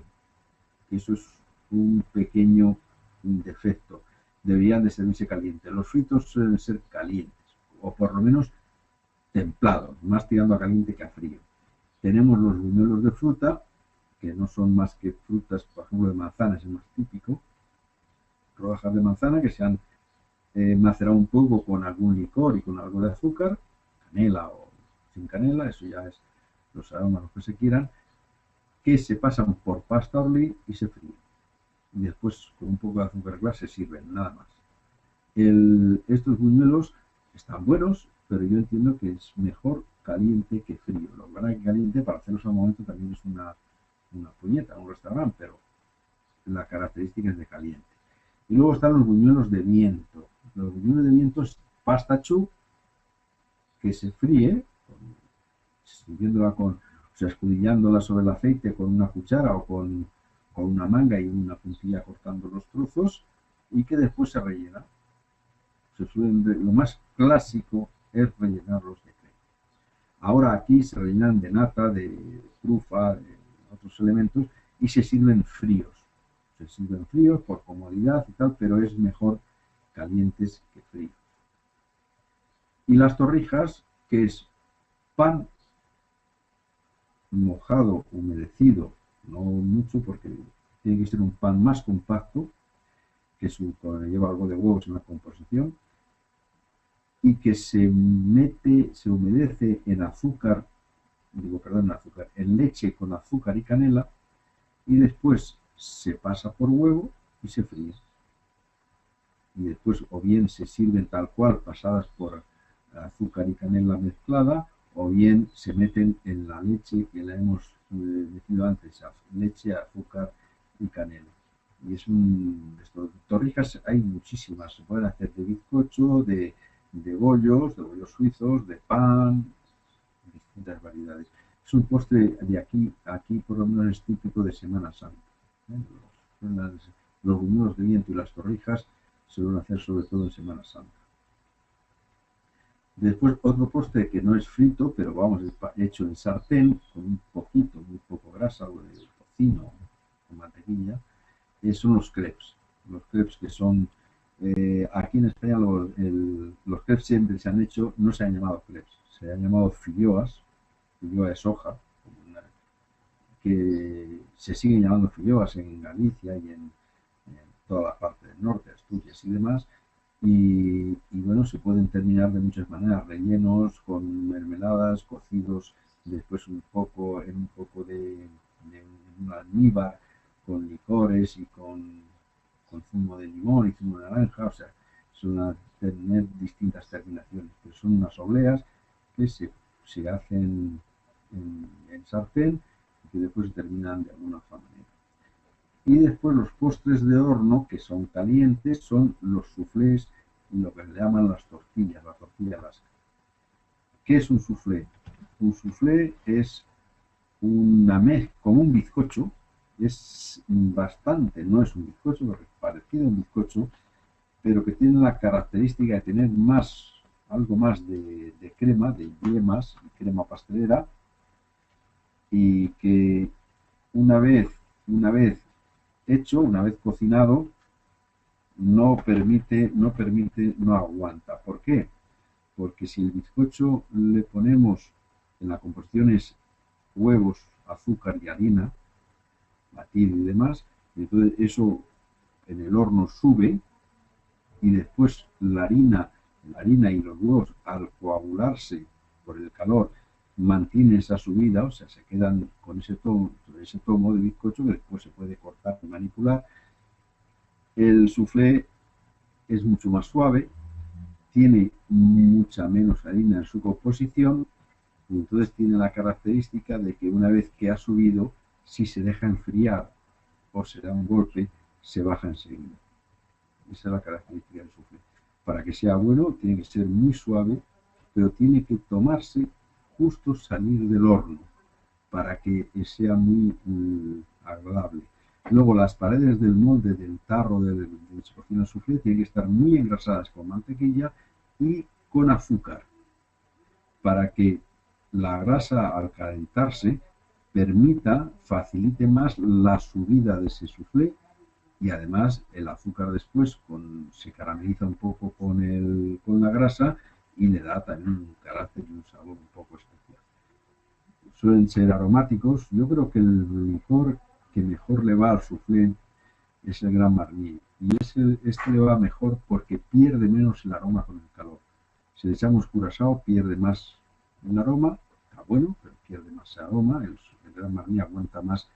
[SPEAKER 1] que eso es un pequeño defecto. Deberían de servirse calientes. Los fritos suelen ser calientes, o por lo menos templados, más tirando a caliente que a frío. Tenemos los buñuelos de fruta, que no son más que frutas, por ejemplo, de manzana, es el más típico. Rodajas de manzana que se han macerado un poco con algún licor y con algo de azúcar, canela o sin canela, eso ya es los aromas los que se quieran, que se pasan por pasta orlí y se fríen. Y después con un poco de azúcar glass se sirven, nada más. Estos buñuelos están buenos, pero yo entiendo que es mejor caliente que frío. Lo que van a caliente para hacerlos al momento también es una puñeta en un restaurante, pero la característica es de caliente. Y luego están los buñuelos de viento. Los buñuelos de viento es pasta choux que se fríe, sirviéndola escudillándola sobre el aceite con una cuchara o con una manga y una puntilla cortando los trozos, y que después se rellena. Lo más clásico es rellenarlos de crema. Ahora aquí se rellenan de nata, de trufa, de otros elementos, y se sirven fríos. Se sirven fríos por comodidad y tal, pero es mejor calientes que fríos. Y las torrijas, que es pan mojado, humedecido, no mucho porque tiene que ser un pan más compacto, que lleva algo de huevos en la composición, y que se humedece en azúcar, en leche con azúcar y canela, y después se pasa por huevo y se fríe. Y después o bien se sirven tal cual, pasadas por azúcar y canela mezclada, o bien se meten en la leche que la hemos metido antes, leche, azúcar y canela. Y torrijas hay muchísimas, se pueden hacer de bizcocho, de bollos suizos, de pan, distintas variedades. Es un postre de aquí por lo menos es típico de Semana Santa. Los buñuelos de viento y las torrijas se suelen hacer sobre todo en Semana Santa. Después otro postre que no es frito, pero vamos, es hecho en sartén, con muy poco grasa, o de tocino con mantequilla, son los crepes. Los crepes que son, aquí en España los crepes siempre se han hecho, no se han llamado crepes, se han llamado filloas, filloa es hoja, que se siguen llamando filloas en Galicia y en toda la parte del norte, Asturias y demás. Y bueno, se pueden terminar de muchas maneras, rellenos con mermeladas, cocidos después en un poco de un almíbar, con licores y con zumo de limón y zumo de naranja, o sea, son tener distintas terminaciones, pero son unas obleas que se hacen en sartén y que después se terminan de alguna otra manera. Y después los postres de horno, que son calientes, son los soufflés y lo que se llaman las tortillas, la tortilla vasca. ¿Qué es un soufflé? Un soufflé es una mezcla, como un bizcocho, es bastante, no es un bizcocho, pero es parecido a un bizcocho, pero que tiene la característica de tener algo más de crema, de yemas, crema pastelera, y que una vez hecho, una vez cocinado, no aguanta. ¿Por qué? Porque si el bizcocho le ponemos en la composición es huevos, azúcar y harina, batido y demás, entonces eso en el horno sube y después la harina y los huevos al coagularse por el calor mantienen esa subida, o sea, se quedan con ese tomo de bizcocho que después se puede cortar y manipular. El soufflé es mucho más suave, tiene mucha menos harina en su composición y entonces tiene la característica de que una vez que ha subido, si se deja enfriar o se da un golpe, se baja enseguida. Esa es la característica del soufflé. Para que sea bueno, tiene que ser muy suave, pero tiene que tomarse justo salir del horno para que sea muy agradable. Luego las paredes del molde del tarro donde se cocina el soufflé tienen que estar muy engrasadas con mantequilla y con azúcar para que la grasa al calentarse facilite más la subida de ese soufflé y además el azúcar después se carameliza un poco con la grasa y le da también un carácter y un sabor un poco especial. Suelen ser aromáticos. Yo creo que el licor que mejor le va al soufflé es el Grand Marnier. Y este le va mejor porque pierde menos el aroma con el calor. Si le echamos curazao pierde más el aroma, está bueno, pero pierde más aroma. El Grand Marnier aguanta más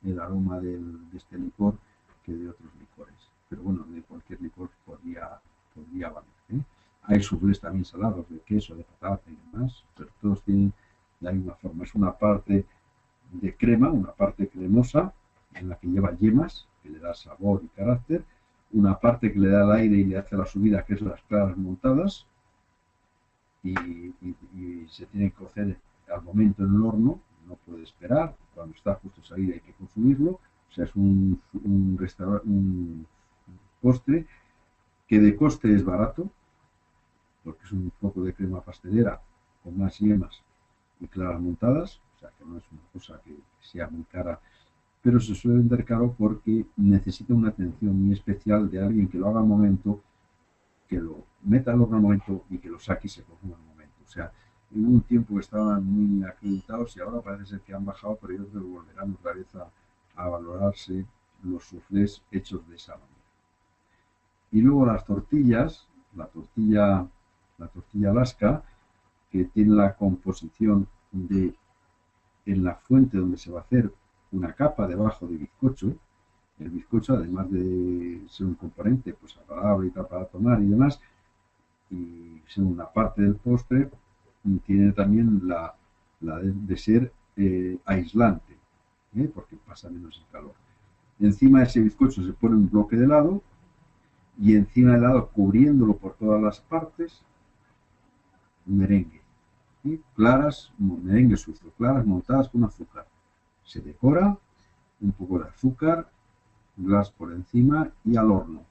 [SPEAKER 1] el aroma de este licor que de otros licores. Pero bueno, de cualquier licor podría valer, ¿eh? Hay soufflés también salados de queso, de patata y demás, pero todos tienen la misma forma. Es una parte de crema, una parte cremosa, en la que lleva yemas, que le da sabor y carácter, una parte que le da el aire y le hace la subida, que es las claras montadas, y se tiene que cocer al momento en el horno, no puede esperar, cuando está justo salir hay que consumirlo. O sea, es un postre que de coste es barato, porque es un poco de crema pastelera con más yemas y claras montadas, o sea que no es una cosa que sea muy cara, pero se suele vender caro porque necesita una atención muy especial de alguien que lo haga al momento, que lo meta al horno al momento y que lo saque y se cocina al momento. O sea, en un tiempo que estaban muy acreditados y ahora parece ser que han bajado, pero yo creo que volverán otra vez a valorarse los soufflés hechos de esa manera. Y luego las tortillas, la tortilla Alaska, que tiene la composición de en la fuente donde se va a hacer una capa debajo de bizcocho. El bizcocho, además de ser un componente pues agradable y tal para tomar y demás, y ser una parte del postre, tiene también la de ser aislante, porque pasa menos el calor. Encima de ese bizcocho se pone un bloque de helado y encima del helado, cubriéndolo por todas las partes, merengue. Merengue sucio, claras montadas con azúcar. Se decora un poco de azúcar, glas por encima y al horno.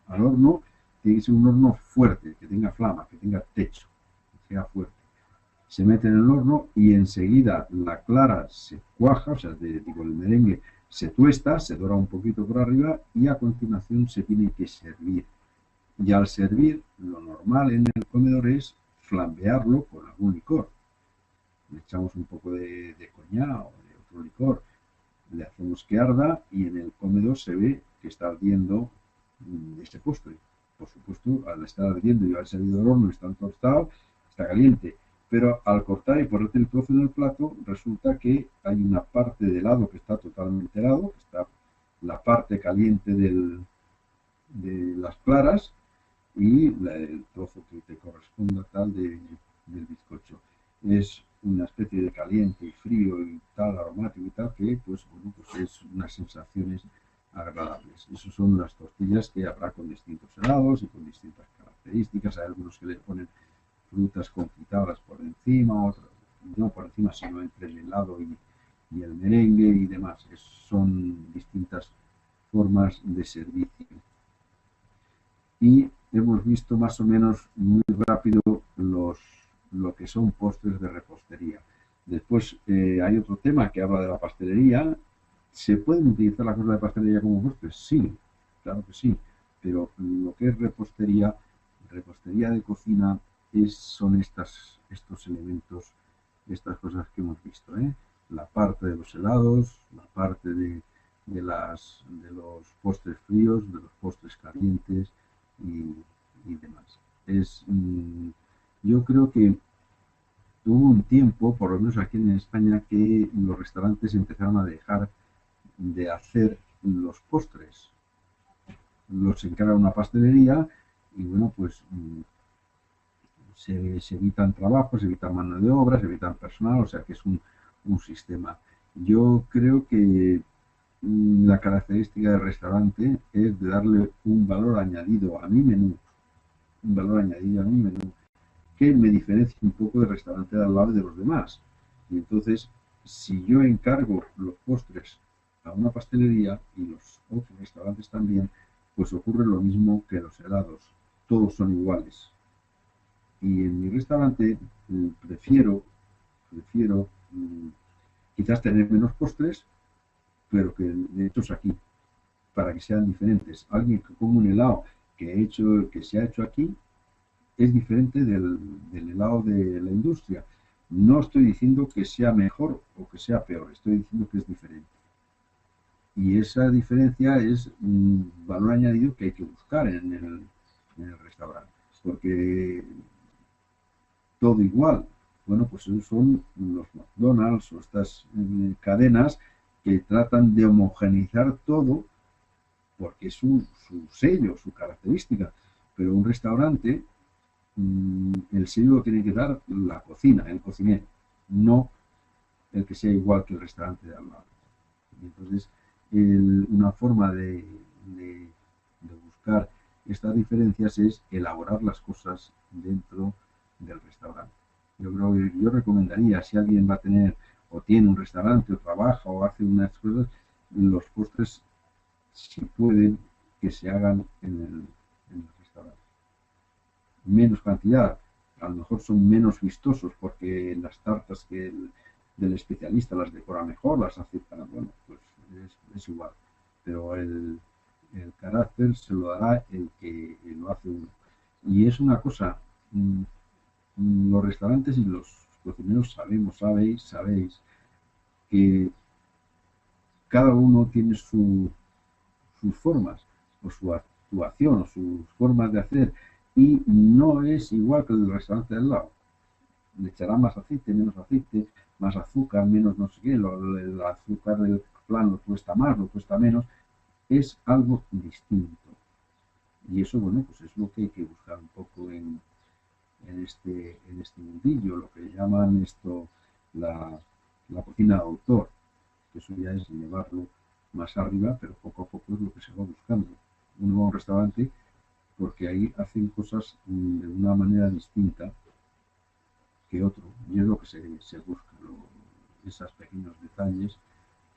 [SPEAKER 1] Al horno tiene que ser un horno fuerte, que tenga flama, que tenga techo, que sea fuerte. Se mete en el horno y enseguida la clara se cuaja, o sea, el merengue se tuesta, se dora un poquito por arriba y a continuación se tiene que servir. Y al servir, lo normal en el comedor es flambearlo con algún licor. Le echamos un poco de coñac o de otro licor, le hacemos que arda y en el comedor se ve que está ardiendo este postre. Por supuesto, al estar ardiendo y haber salido del horno, está tostado, está caliente. Pero al cortar y ponerte el trozo en el plato, resulta que hay una parte de helado que está totalmente helado, está la parte caliente de las claras y el trozo que te corresponda tal del bizcocho. Es una especie de caliente y frío y tal, aromático y tal, que pues bueno, pues es unas sensaciones agradables. Esas son las tortillas que habrá con distintos helados y con distintas características. Hay algunos que le ponen frutas confitadas por encima, otros no por encima, sino entre el helado y el merengue y demás. Son distintas formas de servicio. Y hemos visto más o menos muy rápido lo que son postres de repostería. Después hay otro tema que habla de la pastelería. ¿Se pueden utilizar las cosas de pastelería como postres? Sí, claro que sí. pero lo que es repostería de cocina son estos elementos, estas cosas que hemos visto, ¿eh? La parte de los helados, la parte de los postres fríos, de los postres calientes y demás. Yo creo que hubo un tiempo, por lo menos aquí en España, que los restaurantes empezaron a dejar de hacer los postres. Los encarga una pastelería y bueno, pues se evitan trabajos, se evitan mano de obra, se evitan personal, o sea que es un sistema. Yo creo que la característica del restaurante es de darle un valor añadido a mi menú, un valor añadido a mi menú, que me diferencia un poco del restaurante de al lado de los demás. Y entonces, si yo encargo los postres a una pastelería y los otros restaurantes también, pues ocurre lo mismo que los helados. Todos son iguales. Y en mi restaurante prefiero quizás tener menos postres, pero que de hechos aquí, para que sean diferentes. Alguien que come un helado que se ha hecho aquí es diferente del helado de la industria. No estoy diciendo que sea mejor o que sea peor, estoy diciendo que es diferente. Y esa diferencia es un valor añadido que hay que buscar en el restaurante. Porque todo igual. Bueno, pues esos son los McDonald's o estas cadenas que tratan de homogeneizar todo porque es su sello, su característica. Pero un restaurante, el sello lo tiene que dar la cocina, el cocinero, no el que sea igual que el restaurante de al lado. Y entonces, una forma de buscar estas diferencias es elaborar las cosas dentro del restaurante. Yo recomendaría, si alguien va a tener o tiene un restaurante o trabaja o hace unas cosas, los postres, si pueden, que se hagan en el restaurante. Menos cantidad, a lo mejor son menos vistosos porque las tartas del especialista las decora mejor, las hace para, bueno, pues es igual. Pero el carácter se lo dará el que lo hace uno. Y es una cosa, los restaurantes y los cocineros sabéis que cada uno tiene sus formas, o su actuación, o sus formas de hacer, y no es igual que el del restaurante del lado. Le echará más aceite, menos aceite, más azúcar, menos no sé qué, el azúcar del plan lo cuesta más, lo cuesta menos, es algo distinto. Y eso, bueno, pues es lo que hay que buscar un poco en este mundillo, lo que llaman la cocina de autor, que eso ya es llevarlo más arriba, pero poco a poco es lo que se va buscando. Uno va a un restaurante porque ahí hacen cosas de una manera distinta que otro, y es lo que se busca, esos pequeños detalles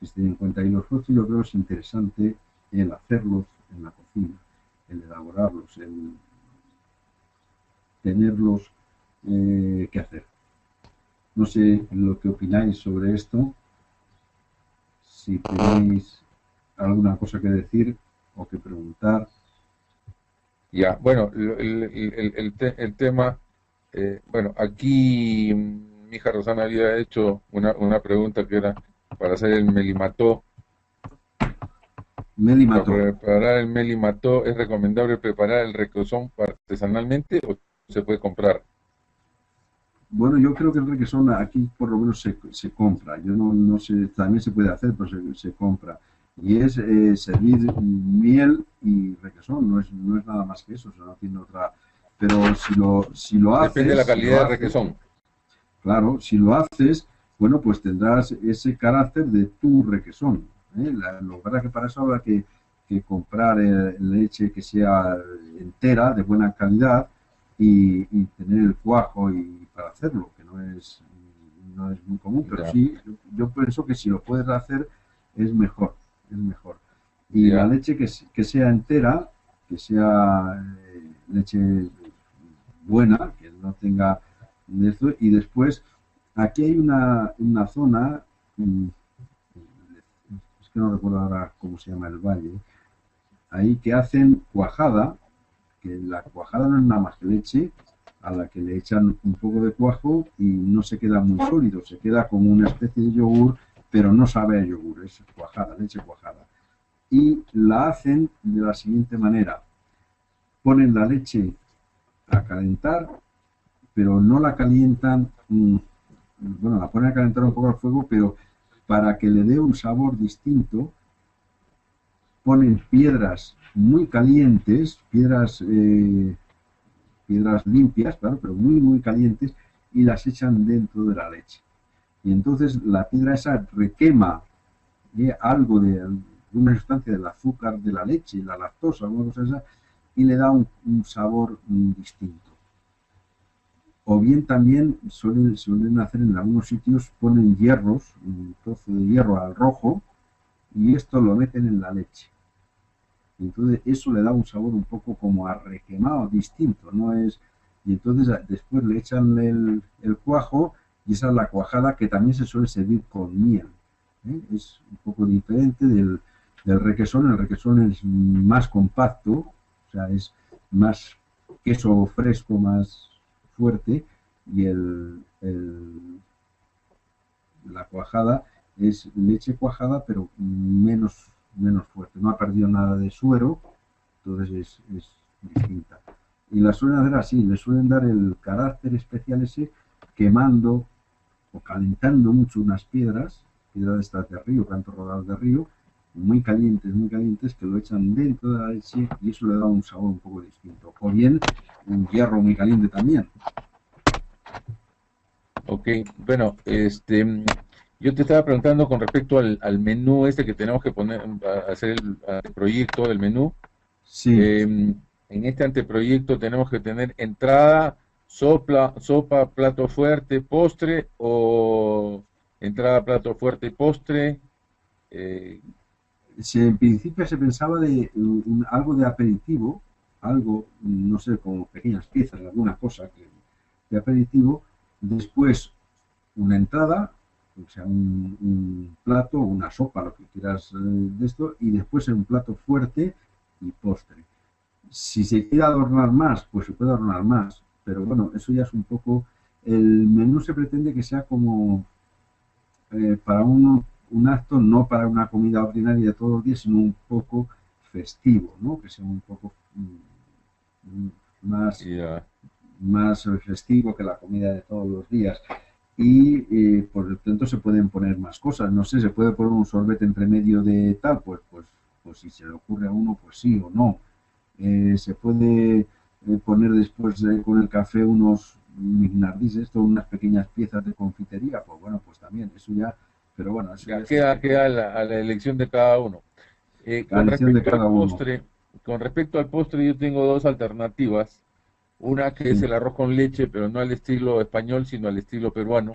[SPEAKER 1] que se tienen en cuenta. Y los postres yo creo que es interesante el hacerlos en la cocina, el elaborarlos, el tenerlos que hacer. No sé lo que opináis sobre esto, si tenéis alguna cosa que decir o que preguntar.
[SPEAKER 5] Ya, bueno, el tema, bueno, aquí mi hija Rosana había hecho una pregunta que era para hacer el melimató. Para preparar el melimató, ¿es recomendable preparar el requesón artesanalmente o se puede comprar?
[SPEAKER 1] Bueno, yo creo que el requesón aquí por lo menos se compra. Yo no sé, también se puede hacer, pero se compra. Y es servir miel y requesón, no es nada más que eso, o sea, no tiene otra. Pero si lo haces...
[SPEAKER 5] Depende de la calidad de requesón.
[SPEAKER 1] Claro, si lo haces, bueno, pues tendrás ese carácter de tu requesón. Lo verdad que para eso habrá que comprar leche que sea entera, de buena calidad, y tener el cuajo y para hacerlo, que no es muy común, pero sí, yo pienso que si lo puedes hacer es mejor. Y la leche que sea entera, que sea leche buena, que no tenga de esto, y después aquí hay una zona, es que no recuerdo ahora cómo se llama el valle, ahí que hacen cuajada, que la cuajada no es nada más que leche, a la que le echan un poco de cuajo y no se queda muy sólido, se queda como una especie de yogur, pero no sabe a yogur, es cuajada, leche cuajada. Y la hacen de la siguiente manera: ponen la leche a calentar, pero no la calientan, bueno, la ponen a calentar un poco al fuego, pero para que le dé un sabor distinto, ponen piedras muy calientes, piedras limpias, claro, pero muy, muy calientes, y las echan dentro de la leche. Y entonces la piedra esa requema algo de una sustancia del azúcar de la leche, la lactosa, alguna cosa esa, y le da un sabor distinto. O bien también suelen hacer en algunos sitios, ponen hierros, un trozo de hierro al rojo, y esto lo meten en la leche. Y entonces eso le da un sabor un poco como a requemado, distinto, ¿no? Y entonces después le echan el cuajo, y esa es la cuajada, que también se suele servir con miel. Es un poco diferente del requesón. El requesón es más compacto, o sea, es más queso fresco, más fuerte, y la cuajada es leche cuajada, pero menos fuerte. No ha perdido nada de suero, entonces es distinta. Y la suelen hacer así, le suelen dar el carácter especial ese, quemando o calentando mucho unas piedras estas de río, cantos rodados de río, muy calientes, que lo echan dentro de la leche, y eso le da un sabor un poco distinto. O bien un hierro muy caliente también.
[SPEAKER 5] Ok, bueno, yo te estaba preguntando con respecto al menú este que tenemos que poner, hacer el anteproyecto del menú.
[SPEAKER 1] Sí,
[SPEAKER 5] En este anteproyecto tenemos que tener entrada, sopa, plato fuerte, postre, o entrada, plato fuerte y postre. eh,
[SPEAKER 1] en principio se pensaba de algo de aperitivo, algo, no sé, como pequeñas piezas, alguna cosa de aperitivo, después una entrada, o sea, un plato, una sopa, lo que quieras de esto, y después un plato fuerte y postre. Si se quiere adornar más, pues se puede adornar más, pero bueno, eso ya es un poco. El menú se pretende que sea como para un acto, no para una comida ordinaria de todos los días, sino un poco festivo, ¿no? Que sea un poco más,
[SPEAKER 5] ya.
[SPEAKER 1] más festivo que la comida de todos los días. Y por lo tanto se pueden poner más cosas. No sé, se puede poner un sorbete entre medio de tal, pues si se le ocurre a uno, pues sí o no. Se puede poner después con el café unos mignardis, esto, unas pequeñas piezas de confitería, pues bueno, pues también, eso ya, pero bueno, eso ya
[SPEAKER 5] Ya
[SPEAKER 1] es un poco
[SPEAKER 5] queda a la elección de cada uno.
[SPEAKER 1] la elección de cada uno.
[SPEAKER 5] Con respecto al postre, yo tengo dos alternativas. Una que es
[SPEAKER 1] Sí,
[SPEAKER 5] el arroz con leche, pero no al estilo español, sino al estilo peruano.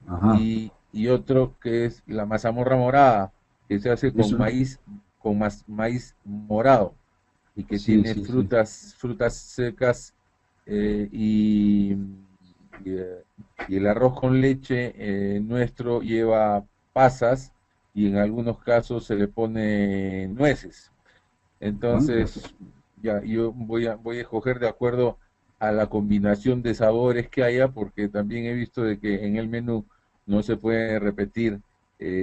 [SPEAKER 1] ajá,
[SPEAKER 5] Y otro que es la mazamorra morada, que se hace con
[SPEAKER 1] eso,
[SPEAKER 5] maíz, maíz morado, y que
[SPEAKER 1] sí,
[SPEAKER 5] tiene
[SPEAKER 1] sí, sí.
[SPEAKER 5] frutas secas, eh, y, y, eh, y el arroz con leche nuestro lleva pasas, y en algunos casos se le pone nueces.
[SPEAKER 1] Bueno, pues
[SPEAKER 5] Entonces, ya, voy a escoger de acuerdo a la combinación de sabores que haya, porque también he visto de que en el menú no se puede repetir.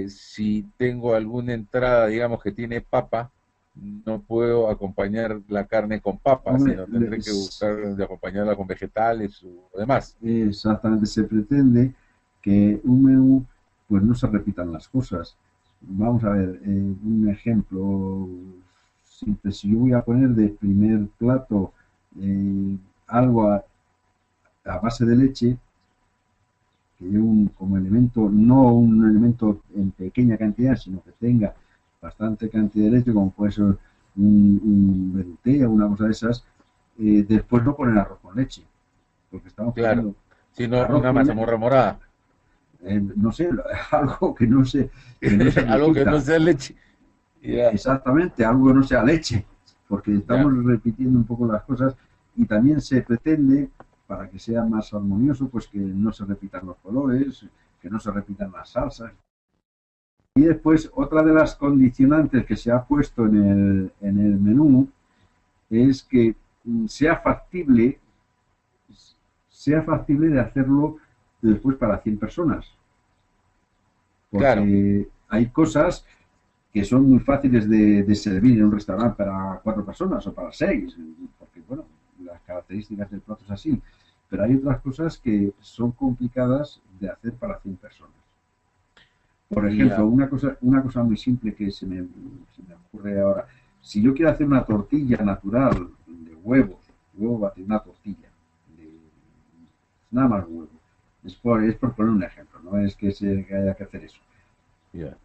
[SPEAKER 5] Si tengo alguna entrada, digamos, que tiene papa, no puedo acompañar la carne con papa,
[SPEAKER 1] hombre,
[SPEAKER 5] sino tendré que buscar de acompañarla con vegetales o demás.
[SPEAKER 1] exactamente, se pretende que un menú pues no se repitan las cosas. Vamos a ver, un ejemplo simple. Si yo voy a poner de primer plato algo a base de leche, que lleve como elemento, no un elemento en pequeña cantidad, sino que tenga bastante cantidad de leche, como puede ser un veruté o una cosa de esas, después no poner arroz con leche, porque estamos
[SPEAKER 5] Claro,
[SPEAKER 1] poniendo
[SPEAKER 5] sino
[SPEAKER 1] arroz
[SPEAKER 5] una
[SPEAKER 1] con leche,
[SPEAKER 5] mazamorra morada,
[SPEAKER 1] no sé, algo que no se
[SPEAKER 5] algo que no
[SPEAKER 1] repita.
[SPEAKER 5] sea leche. Ya,
[SPEAKER 1] Exactamente, algo que no sea leche, porque estamos
[SPEAKER 5] ya.
[SPEAKER 1] repitiendo un poco las cosas, y también se pretende, para que sea más armonioso, pues que no se repitan los colores, que no se repitan las salsas. Y después, otra de las condicionantes que se ha puesto en el menú es que sea factible, sea factible de hacerlo después para 100 personas.
[SPEAKER 5] Claro,
[SPEAKER 1] Porque hay cosas que son muy fáciles de servir en un restaurante para 4 personas o para 6, porque, bueno, las características del plato es así. Pero hay otras cosas que son complicadas de hacer para 100 personas. Por ejemplo,
[SPEAKER 5] ya,
[SPEAKER 1] una cosa muy simple que se me ocurre ahora. Si yo quiero hacer una tortilla natural de huevos, huevo batir una tortilla, de, nada más huevo. Es por poner un ejemplo, no es que haya que hacer eso.
[SPEAKER 5] ya,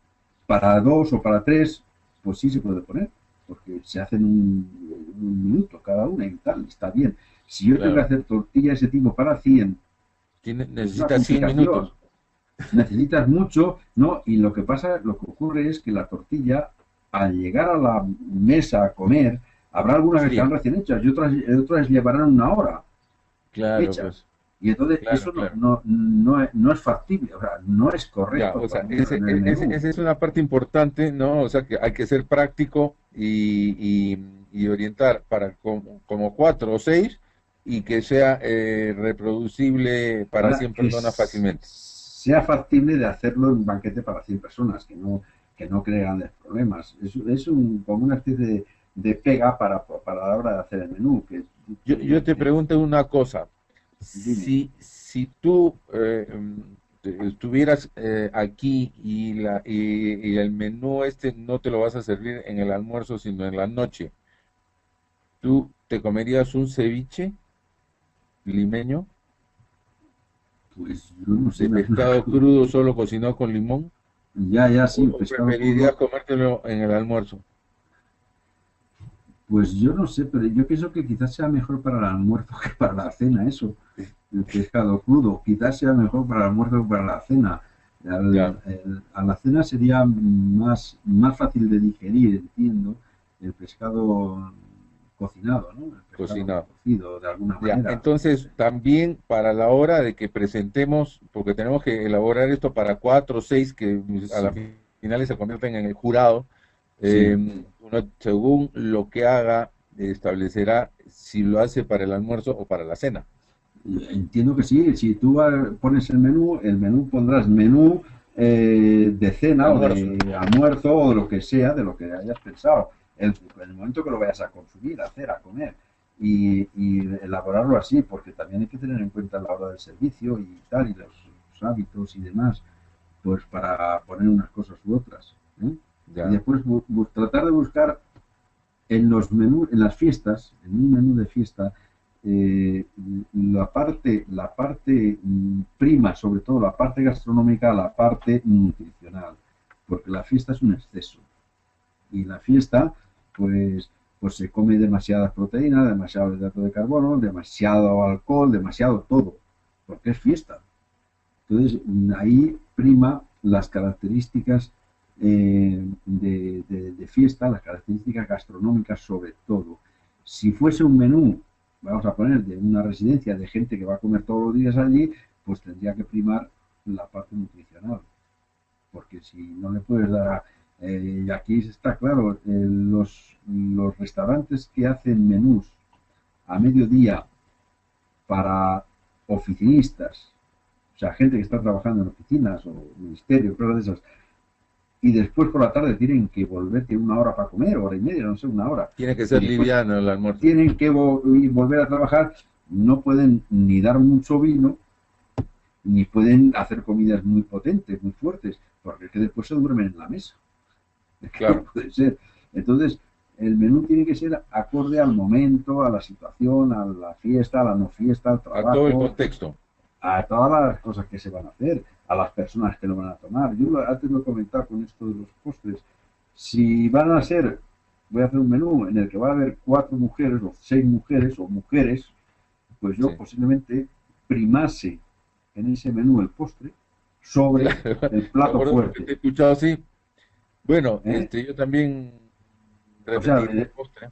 [SPEAKER 1] Para dos o para tres, pues sí se puede poner, porque se hacen un minuto cada una y tal, está bien. Si yo tengo que
[SPEAKER 5] claro.
[SPEAKER 1] hacer tortilla de ese tipo para 100, es una
[SPEAKER 5] Necesitas 100
[SPEAKER 1] complicación.
[SPEAKER 5] minutos.
[SPEAKER 1] Necesitas mucho, ¿no? Y lo que pasa, lo que ocurre es que la tortilla, al llegar a la mesa a comer, habrá algunas que
[SPEAKER 5] Fría.
[SPEAKER 1] estarán recién hechas y otras llevarán una hora
[SPEAKER 5] Claro,
[SPEAKER 1] hechas.
[SPEAKER 5] pues,
[SPEAKER 1] Y entonces
[SPEAKER 5] claro,
[SPEAKER 1] eso
[SPEAKER 5] claro.
[SPEAKER 1] No es factible, o sea, no es
[SPEAKER 5] Ya,
[SPEAKER 1] correcto
[SPEAKER 5] o sea,
[SPEAKER 1] ponerlo en el menú.
[SPEAKER 5] esa es una parte importante, ¿no? O sea, que hay que ser práctico y orientar para como 4 o 6 y que sea reproducible para
[SPEAKER 1] Ahora,
[SPEAKER 5] 100 personas fácilmente.
[SPEAKER 1] sea factible de hacerlo en un banquete para 100 personas, que no cree grandes problemas. Es como una especie de pega para la hora de hacer el menú.
[SPEAKER 5] Yo te pregunto una cosa,
[SPEAKER 1] Dime.
[SPEAKER 5] si tú estuvieras aquí y el menú este no te lo vas a servir en el almuerzo, sino en la noche, ¿tú te comerías un ceviche limeño
[SPEAKER 1] Pues yo no sé,
[SPEAKER 5] de pescado crudo solo cocinado con limón?
[SPEAKER 1] ya,
[SPEAKER 5] ¿O,
[SPEAKER 1] sí,
[SPEAKER 5] o
[SPEAKER 1] pescado
[SPEAKER 5] preferirías
[SPEAKER 1] crudo.
[SPEAKER 5] comértelo en el almuerzo?
[SPEAKER 1] Pues yo no sé, pero yo pienso que quizás sea mejor para el almuerzo que para la cena, eso. El pescado crudo, quizás sea mejor para el almuerzo que para la cena.
[SPEAKER 5] Ya,
[SPEAKER 1] A la cena sería más fácil de digerir, entiendo, el pescado cocinado, ¿no? El pescado
[SPEAKER 5] cocinado.
[SPEAKER 1] cocido de alguna
[SPEAKER 5] Ya,
[SPEAKER 1] manera.
[SPEAKER 5] entonces también para la hora de que presentemos, porque tenemos que elaborar esto para 4 o 6 que a la
[SPEAKER 1] Sí,
[SPEAKER 5] finales se convierten en el jurado,
[SPEAKER 1] sí.
[SPEAKER 5] uno según lo que haga establecerá si lo hace para el almuerzo o para la cena.
[SPEAKER 1] Entiendo que sí. Si tú pones el menú pondrás menú de
[SPEAKER 5] De
[SPEAKER 1] cena o
[SPEAKER 5] almuerzo.
[SPEAKER 1] de almuerzo o de lo que sea, de lo que hayas pensado, en el momento que lo vayas a consumir, a hacer, a comer. Y elaborarlo así, porque también hay que tener en cuenta la hora del servicio y tal, y los hábitos y demás, pues para poner unas cosas u otras. ¿Eh? Y
[SPEAKER 5] Ya,
[SPEAKER 1] después tratar de buscar en los menús, en las fiestas, en un menú de fiesta, eh, la parte prima, sobre todo la parte gastronómica, la parte nutricional, porque la fiesta es un exceso. Y la fiesta, pues, pues se come demasiadas proteínas, demasiado hidrato de carbono, demasiado alcohol, demasiado todo, porque es fiesta. Entonces, ahí prima las características de fiesta, las características gastronómicas sobre todo. Si fuese un menú, vamos a poner, de una residencia de gente que va a comer todos los días allí, pues tendría que primar la parte nutricional. Porque si no le puedes dar... y aquí está claro, los restaurantes que hacen menús a mediodía para oficinistas, o sea, gente que está trabajando en oficinas o ministerios, cosas de esas, y después por la tarde tienen que volver, tienen una hora para comer, hora y media, no sé, una hora,
[SPEAKER 5] tiene que
[SPEAKER 1] y
[SPEAKER 5] ser
[SPEAKER 1] después
[SPEAKER 5] liviano el almuerzo.
[SPEAKER 1] tienen que volver a trabajar, no pueden ni dar mucho vino, ni pueden hacer comidas muy potentes, muy fuertes, porque es que después se duermen en la mesa. Es que no
[SPEAKER 5] Claro,
[SPEAKER 1] puede ser. Entonces, el menú tiene que ser acorde al momento, a la situación, a la fiesta, a la no fiesta, al
[SPEAKER 5] a todo el
[SPEAKER 1] trabajo,
[SPEAKER 5] contexto.
[SPEAKER 1] a todas las cosas que se van a hacer, a las personas que lo van a tomar. Yo antes lo he comentado con esto de los postres. Si van a ser, voy a hacer un menú en el que va a haber 4 mujeres o 6 mujeres o mujeres, pues yo
[SPEAKER 5] Sí.
[SPEAKER 1] posiblemente primase en ese menú el postre sobre
[SPEAKER 5] Claro,
[SPEAKER 1] el
[SPEAKER 5] de
[SPEAKER 1] plato
[SPEAKER 5] acuerdo porque te
[SPEAKER 1] fuerte.
[SPEAKER 5] he escuchado así. Bueno,
[SPEAKER 1] ¿Eh?
[SPEAKER 5] yo también
[SPEAKER 1] O sea,
[SPEAKER 5] repetiría el postre.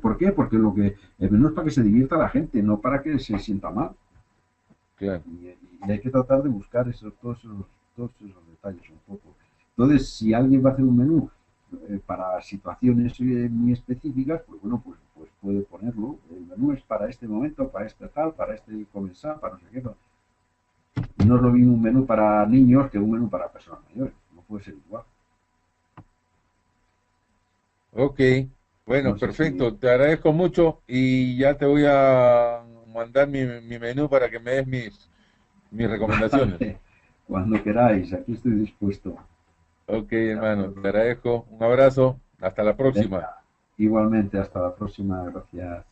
[SPEAKER 1] ¿por qué? Porque el menú es para que se divierta la gente, no para que se sienta mal.
[SPEAKER 5] Claro.
[SPEAKER 1] Y hay que tratar de buscar todos esos. todos esos detalles un poco. Entonces, si alguien va a hacer un menú para situaciones muy específicas, pues bueno, pues puede ponerlo. El menú es para este momento, para este tal, para este comensal, para no sé qué. No es lo mismo un menú para niños que un menú para personas mayores. No puede ser igual.
[SPEAKER 5] Ok, bueno,
[SPEAKER 1] No sé si...
[SPEAKER 5] perfecto, te agradezco mucho y ya te voy a mandar mi menú para que me des mis recomendaciones.
[SPEAKER 1] Vale, cuando queráis, aquí estoy dispuesto.
[SPEAKER 5] Ok,
[SPEAKER 1] De
[SPEAKER 5] hermano, te
[SPEAKER 1] acuerdo.
[SPEAKER 5] agradezco, un abrazo, hasta la próxima.
[SPEAKER 1] Venga, igualmente, hasta la próxima. Gracias.